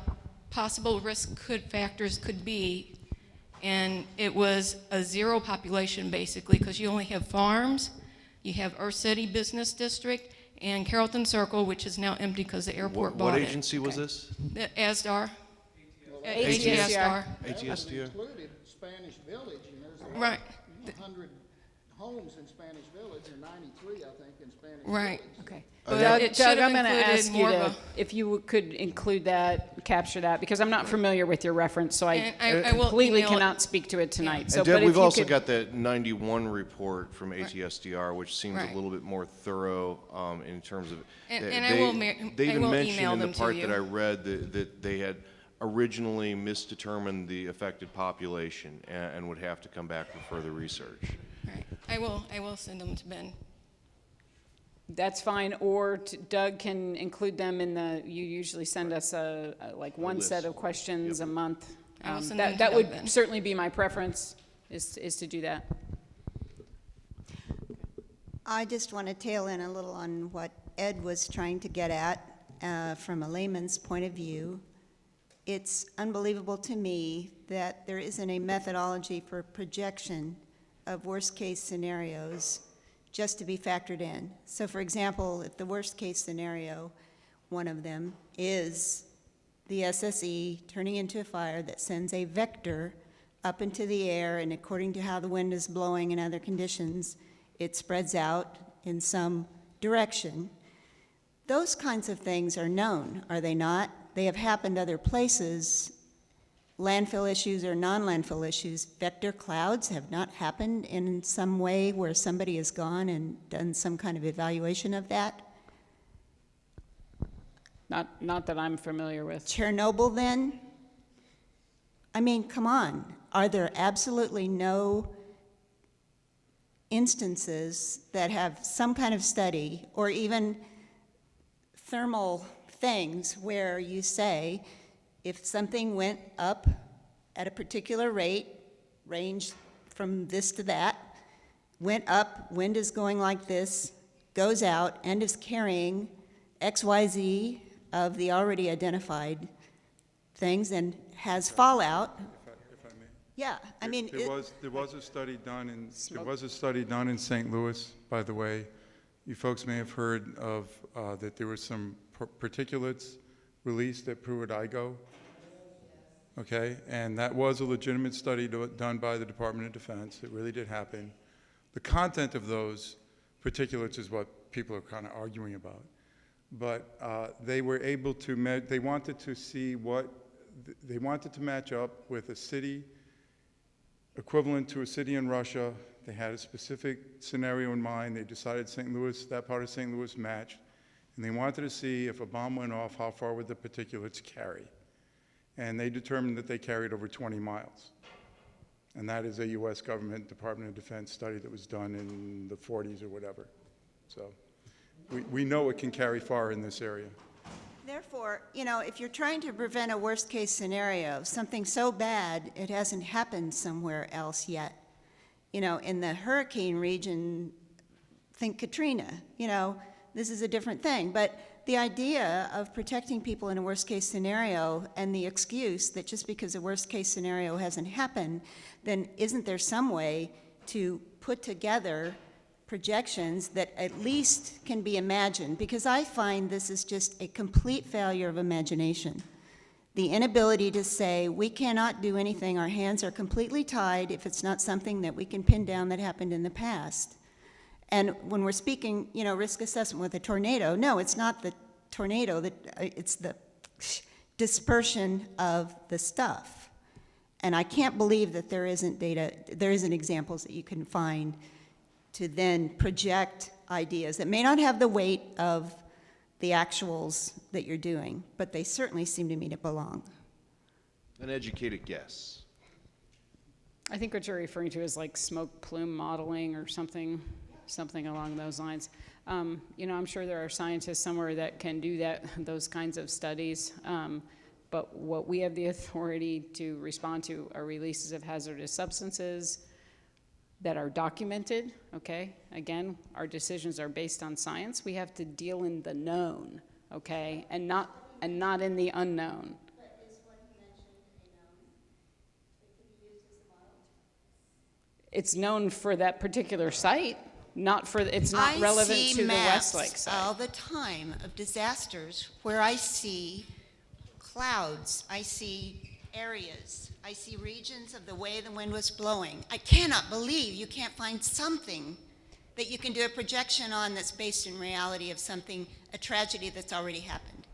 S18: possible risk factors could be, and it was a zero population basically, because you only have farms, you have Earth City Business District, and Carrollton Circle, which is now empty because the airport bought it.
S1: What agency was this?
S18: The ASDAR.
S6: ATSDR.
S1: ATSDR.
S2: That included Spanish Village, and there's
S18: Right.
S2: 100 homes in Spanish Village, and 93, I think, in Spanish
S18: Right.
S2: Village.
S6: Okay.
S18: But
S6: Doug,
S18: it should have
S6: I'm going to
S18: included
S6: ask you
S18: more
S6: to,
S18: of
S6: if you could include that, capture that, because I'm not familiar with your reference, so I
S18: And I will
S6: completely
S18: email it.
S6: cannot speak to it tonight. So,
S1: And
S6: but
S1: Deb,
S6: if
S1: we've
S6: you
S1: also
S6: could-
S1: got that 91 report from ATSDR, which seems
S18: Right.
S1: a little bit more thorough in terms of.
S18: And
S1: they-
S18: I will
S1: they even
S18: email
S1: mentioned in
S18: them
S1: the
S18: to
S1: part
S18: you.
S1: that I read that they had originally misdetermined the affected population and would have to come back for further research.
S18: Right. I will send them to Ben.
S6: That's fine, or Doug can include them in you usually send us like one
S1: list.
S6: set of questions a month.
S18: I will send them to
S6: That
S18: Doug
S6: would
S18: then.
S6: certainly be my preference, is to do that.
S19: I just want to tail in a little on what Ed was trying to get at from a layman's point of view. It's unbelievable to me that there isn't a methodology for projection of worst-case scenarios just to be factored in. So for example, if the worst-case scenario, one of them, is the SSE turning into a fire that sends a vector up into the air, and according to how the wind is blowing and other conditions, it spreads out in some direction. Those kinds of things are known, are they not? They have happened other places. Landfill issues or non-landfill issues, vector clouds have not happened in some way where somebody has gone and done some kind of evaluation of that.
S6: Not that I'm familiar with.
S19: Chernobyl then? I mean, come on. Are there absolutely no instances that have some kind of study or even thermal things where you say, if something went up at a particular rate, ranged from this to that, went up, wind is going like this, goes out, and is carrying XYZ of the already identified things and has fallout, Yeah, I mean,
S8: There was a study done in St. Louis, by the way. You folks may have heard of that there were some particulates released at Pruitt-Igoe. Okay, and that was a legitimate study done by the Department of Defense. It really did happen. The content of those particulates is what people are kind of arguing about. But they were able to, they wanted to see they wanted to match up with a city equivalent to a city in Russia. They had a specific scenario in mind. They decided St. Louis, that part of St. Louis matched. And they wanted to see if a bomb went off, how far would the particulates carry? And they determined that they carried over 20 miles. And that is a U.S. government Department of Defense study that was done in the 40s or whatever. So we know it can carry far in this area.
S19: Therefore, if you're trying to prevent a worst-case scenario, something so bad it hasn't happened somewhere else yet. In the hurricane region, think Katrina, this is a different thing. But the idea of protecting people in a worst-case scenario and the excuse that just because a worst-case scenario hasn't happened, then isn't there some way to put together projections that at least can be imagined? Because I find this is just a complete failure of imagination. The inability to say, we cannot do anything, our hands are completely tied if it's not something that we can pin down that happened in the past. And when we're speaking, risk assessment with a tornado, no, it's not the tornado, it's the dispersion of the stuff. And I can't believe that there isn't examples that you can find to then project ideas that may not have the weight of the actuals that you're doing, but they certainly seem to me to belong.
S1: An educated guess.
S6: I think what you're referring to is like smoke plume modeling or something along those lines. I'm sure there are scientists somewhere that can do those kinds of studies. But what we have the authority to respond to are releases of hazardous substances that are documented, okay? Again, our decisions are based on science. We have to deal in the known, okay? And not in the unknown.
S19: But is what you mentioned a known that could be used as a model?
S6: It's known for that particular site, it's not relevant to the Westlake site.
S19: I see maps all the time of disasters where I see clouds, I see areas, I see regions of the way the wind was blowing. I cannot believe you can't find something that you can do a projection on that's based in reality of something, a tragedy that's already happened.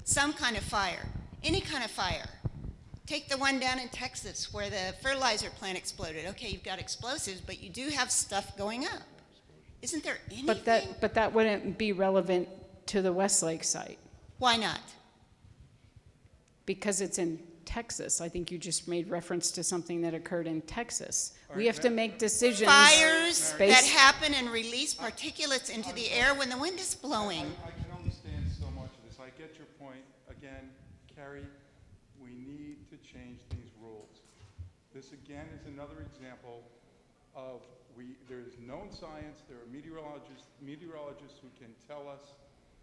S19: Some kind of fire, any kind of fire. Take the one down in Texas where the fertilizer plant exploded. Okay, you've got explosives, but you do have stuff going up. Isn't there anything?
S6: But that wouldn't be relevant to the Westlake site.
S19: Why not?
S6: Because it's in Texas. I think you just made reference to something that occurred in Texas. We have to make decisions.
S19: Fires that happen and release particulates into the air when the wind is blowing.
S8: I can understand so much of this. I get your point. Again, Carrie, we need to change these rules. This again is another example of there is known science. There are meteorologists who can tell us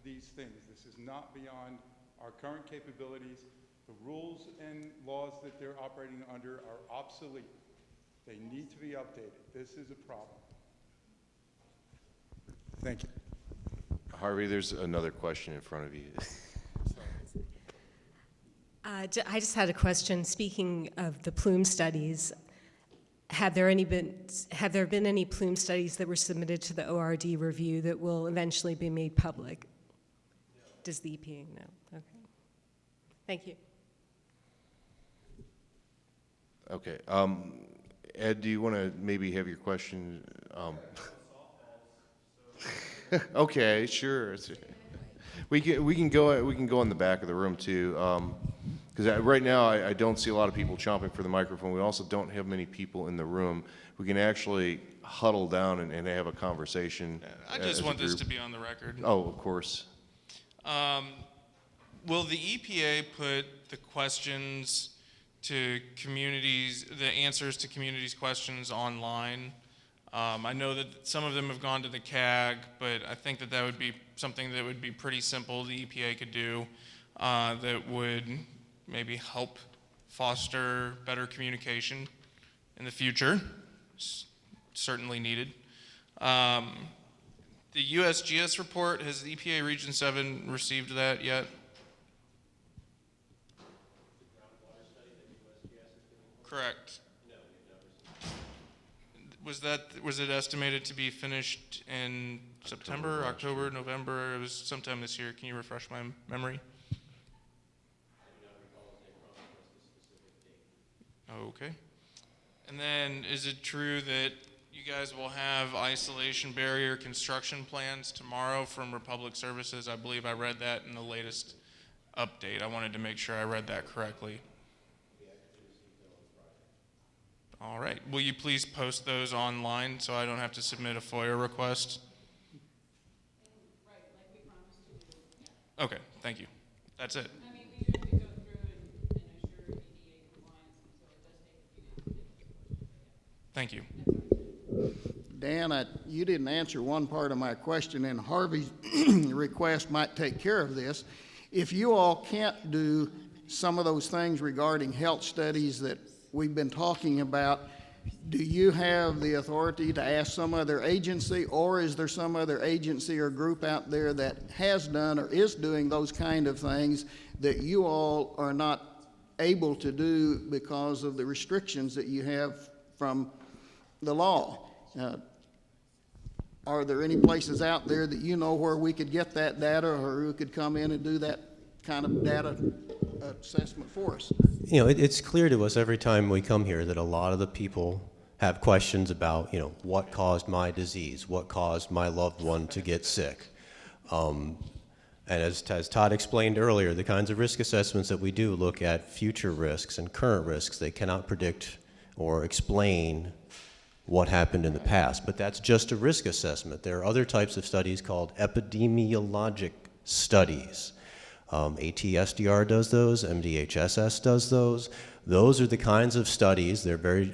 S8: these things. This is not beyond our current capabilities. The rules and laws that they're operating under are obsolete. They need to be updated. This is a problem. Thank you.
S1: Harvey, there's another question in front of you.
S20: I just had a question. Speaking of the plume studies, have there been any plume studies that were submitted to the ORD review that will eventually be made public? Does the EPA know? Okay. Thank you.
S1: Okay. Ed, do you want to maybe have your question? Okay, sure. We can go in the back of the room too, because right now I don't see a lot of people chomping for the microphone. We also don't have many people in the room. We can actually huddle down and have a conversation.
S14: I just want this to be on the record.
S1: Oh, of course.
S14: Will the EPA put the questions to communities, the answers to communities' questions online? I know that some of them have gone to the CAG, but I think that would be something that would be pretty simple the EPA could do that would maybe help foster better communication in the future. Certainly needed. The USGS report, has the EPA Region 7 received that yet? Correct. Was it estimated to be finished in September, October, November? It was sometime this year. Can you refresh my memory? Okay. And then is it true that you guys will have isolation barrier construction plans tomorrow from Republic Services? I believe I read that in the latest update. I wanted to make sure I read that correctly. All right. Will you please post those online so I don't have to submit a FOIA request? Okay, thank you. That's it. Thank you.
S2: Dan, you didn't answer one part of my question, and Harvey's request might take care of this. If you all can't do some of those things regarding health studies that we've been talking about, do you have the authority to ask some other agency, or is there some other agency or group out there that has done or is doing those kind of things that you all are not able to do because of the restrictions that you have from the law? Are there any places out there that you know where we could get that data, or who could come in and do that kind of data assessment for us?
S15: You know, it's clear to us every time we come here that a lot of the people have questions about, you know, what caused my disease, what caused my loved one to get sick. And as Todd explained earlier, the kinds of risk assessments that we do look at future risks and current risks. They cannot predict or explain what happened in the past, but that's just a risk assessment. There are other types of studies called epidemiologic studies. ATSDR does those, MDHSS does those. Those are the kinds of studies, they're very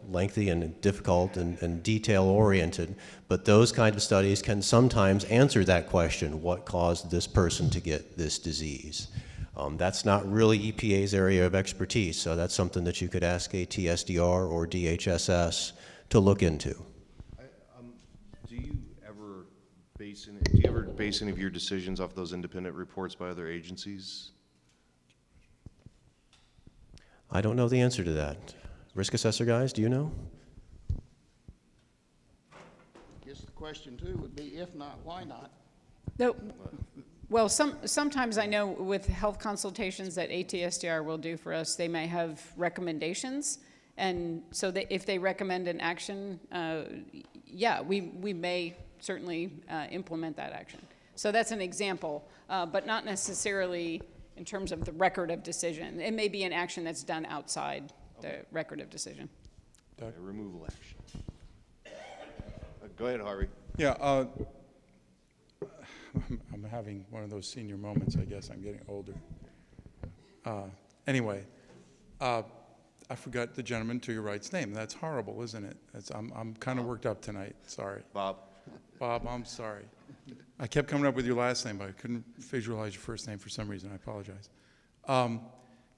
S15: lengthy and difficult and detail-oriented, but those kinds of studies can sometimes answer that question, what caused this person to get this disease? That's not really EPA's area of expertise, so that's something that you could ask ATSDR or DHSS to look into.
S1: Do you ever base any of your decisions off those independent reports by other agencies?
S15: I don't know the answer to that. Risk assessor guys, do you know?
S2: I guess the question too would be, if not, why not?
S6: No, well, sometimes I know with health consultations that ATSDR will do for us, they may have recommendations. And so if they recommend an action, yeah, we may certainly implement that action. So that's an example, but not necessarily in terms of the record of decision. It may be an action that's done outside the record of decision.
S1: A removal action. Go ahead, Harvey.
S8: Yeah, I'm having one of those senior moments, I guess. I'm getting older. Anyway, I forgot the gentleman to your right's name. That's horrible, isn't it? I'm kind of worked up tonight. Sorry.
S1: Bob.
S8: Bob, I'm sorry. I kept coming up with your last name, but I couldn't visualize your first name for some reason. I apologize. To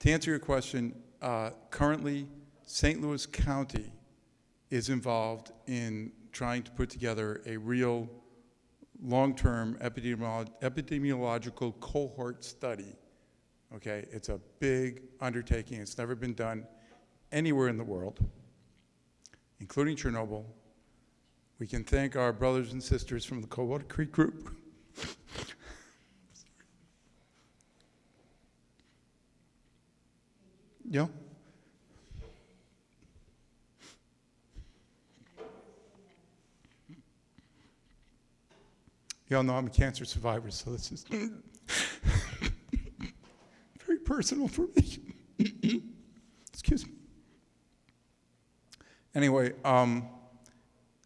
S8: answer your question, currently St. Louis County is involved in trying to put together a real long-term epidemiological cohort study. Okay, it's a big undertaking. It's never been done anywhere in the world, including Chernobyl. We can thank our brothers and sisters from the Coldwater Creek Group. Yeah. Y'all know I'm a cancer survivor, so this is very personal for me. Excuse me. Anyway,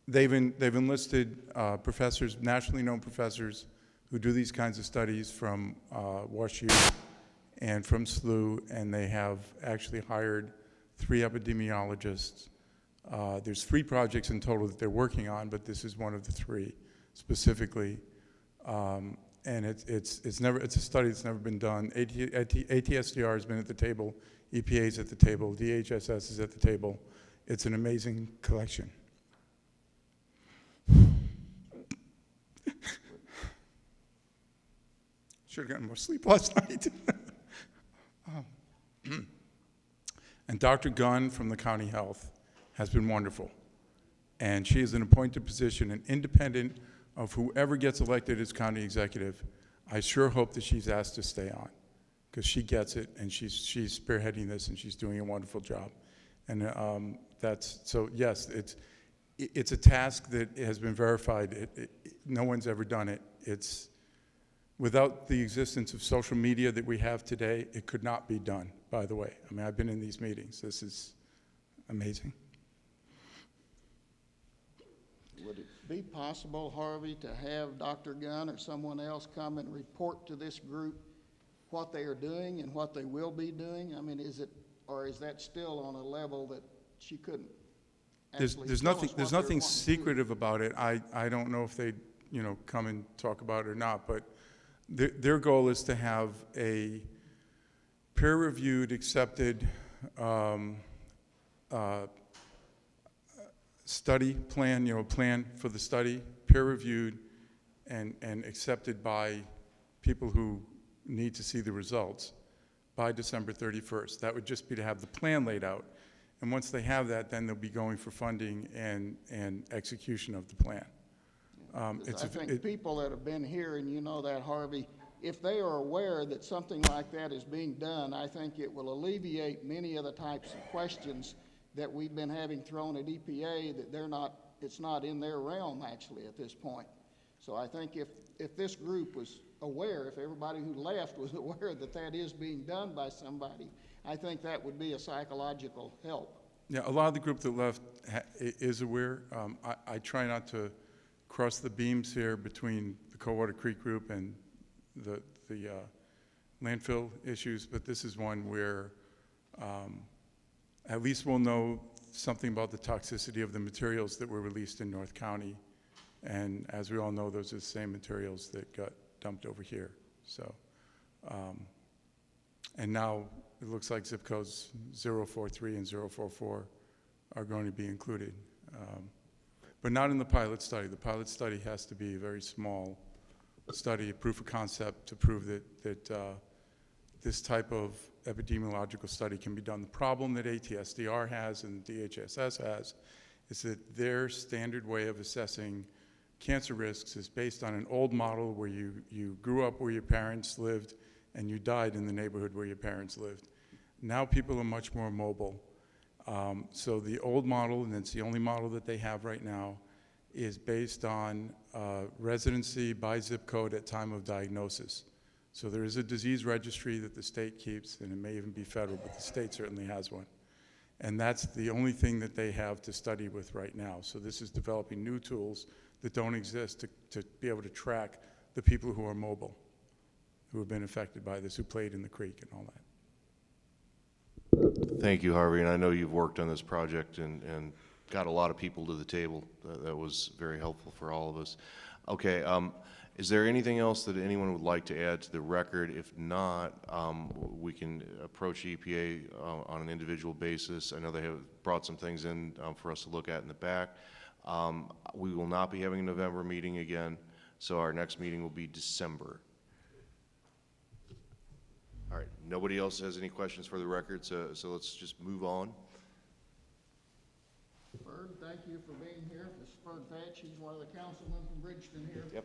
S8: they've enlisted professors, nationally known professors, who do these kinds of studies from WashU and from SLU, and they have actually hired 3 epidemiologists. There's 3 projects in total that they're working on, but this is one of the 3 specifically. And it's a study that's never been done. ATSDR has been at the table, EPA's at the table, DHSS is at the table,
S21: it's an amazing collection. Should have gotten more sleep last night. And Dr. Gunn from the County Health has been wonderful. And she is an appointed position, and independent of whoever gets elected as county executive, I sure hope that she's asked to stay on, because she gets it, and she's spearheading this, and she's doing a wonderful job. And so yes, it's a task that has been verified. No one's ever done it. It's without the existence of social media that we have today, it could not be done, by the way. I mean, I've been in these meetings. This is amazing.
S2: Would it be possible, Harvey, to have Dr. Gunn or someone else come and report to this group what they are doing and what they will be doing? I mean, is that still on a level that she couldn't actually
S21: There's
S2: tell us
S21: nothing,
S2: what
S21: there's
S2: they're
S21: nothing
S2: wanting to do?
S21: secretive about it. I don't know if they, come and talk about it or not, but their goal is to have a peer-reviewed, accepted study plan, plan for the study, peer-reviewed and accepted by people who need to see the results by December 31st. That would just be to have the plan laid out. And once they have that, then they'll be going for funding and execution of the plan.
S2: I think people that have been here, and you know that, Harvey, if they are aware that something like that is being done, I think it will alleviate many of the types of questions that we've been having thrown at EPA that it's not in their realm actually at this point. So I think if this group was aware, if everybody who left was aware that that is being done by somebody, I think that would be a psychological help.
S21: Yeah, a lot of the group that left is aware. I try not to cross the beams here between the Coldwater Creek group and the landfill issues, but this is one where at least we'll know something about the toxicity of the materials that were released in North County. And as we all know, those are the same materials that got dumped over here. So, and now it looks like zip codes 043 and 044 are going to be included. But not in the pilot study. The pilot study has to be a very small study, a proof of concept to prove that this type of epidemiological study can be done. The problem that ATSDR has and DHSS has is that their standard way of assessing cancer risks is based on an old model where you grew up where your parents lived and you died in the neighborhood where your parents lived. Now people are much more mobile. So the old model, and it's the only model that they have right now, is based on residency by zip code at time of diagnosis. So there is a disease registry that the state keeps, and it may even be federal, but the state certainly has one. And that's the only thing that they have to study with right now. So this is developing new tools that don't exist to be able to track the people who are mobile, who have been affected by this, who played in the creek and all that.
S1: Thank you, Harvey, and I know you've worked on this project and got a lot of people to the table. That was very helpful for all of us. Okay, is there anything else that anyone would like to add to the record? If not, we can approach EPA on an individual basis. I know they have brought some things in for us to look at in the back. We will not be having a November meeting again, so our next meeting will be December. All right, nobody else has any questions for the record, so let's just move on.
S2: Bird, thank you for being here. This is Bird Patch. He's one of the councilmen from Bridgeton here.
S1: Yep.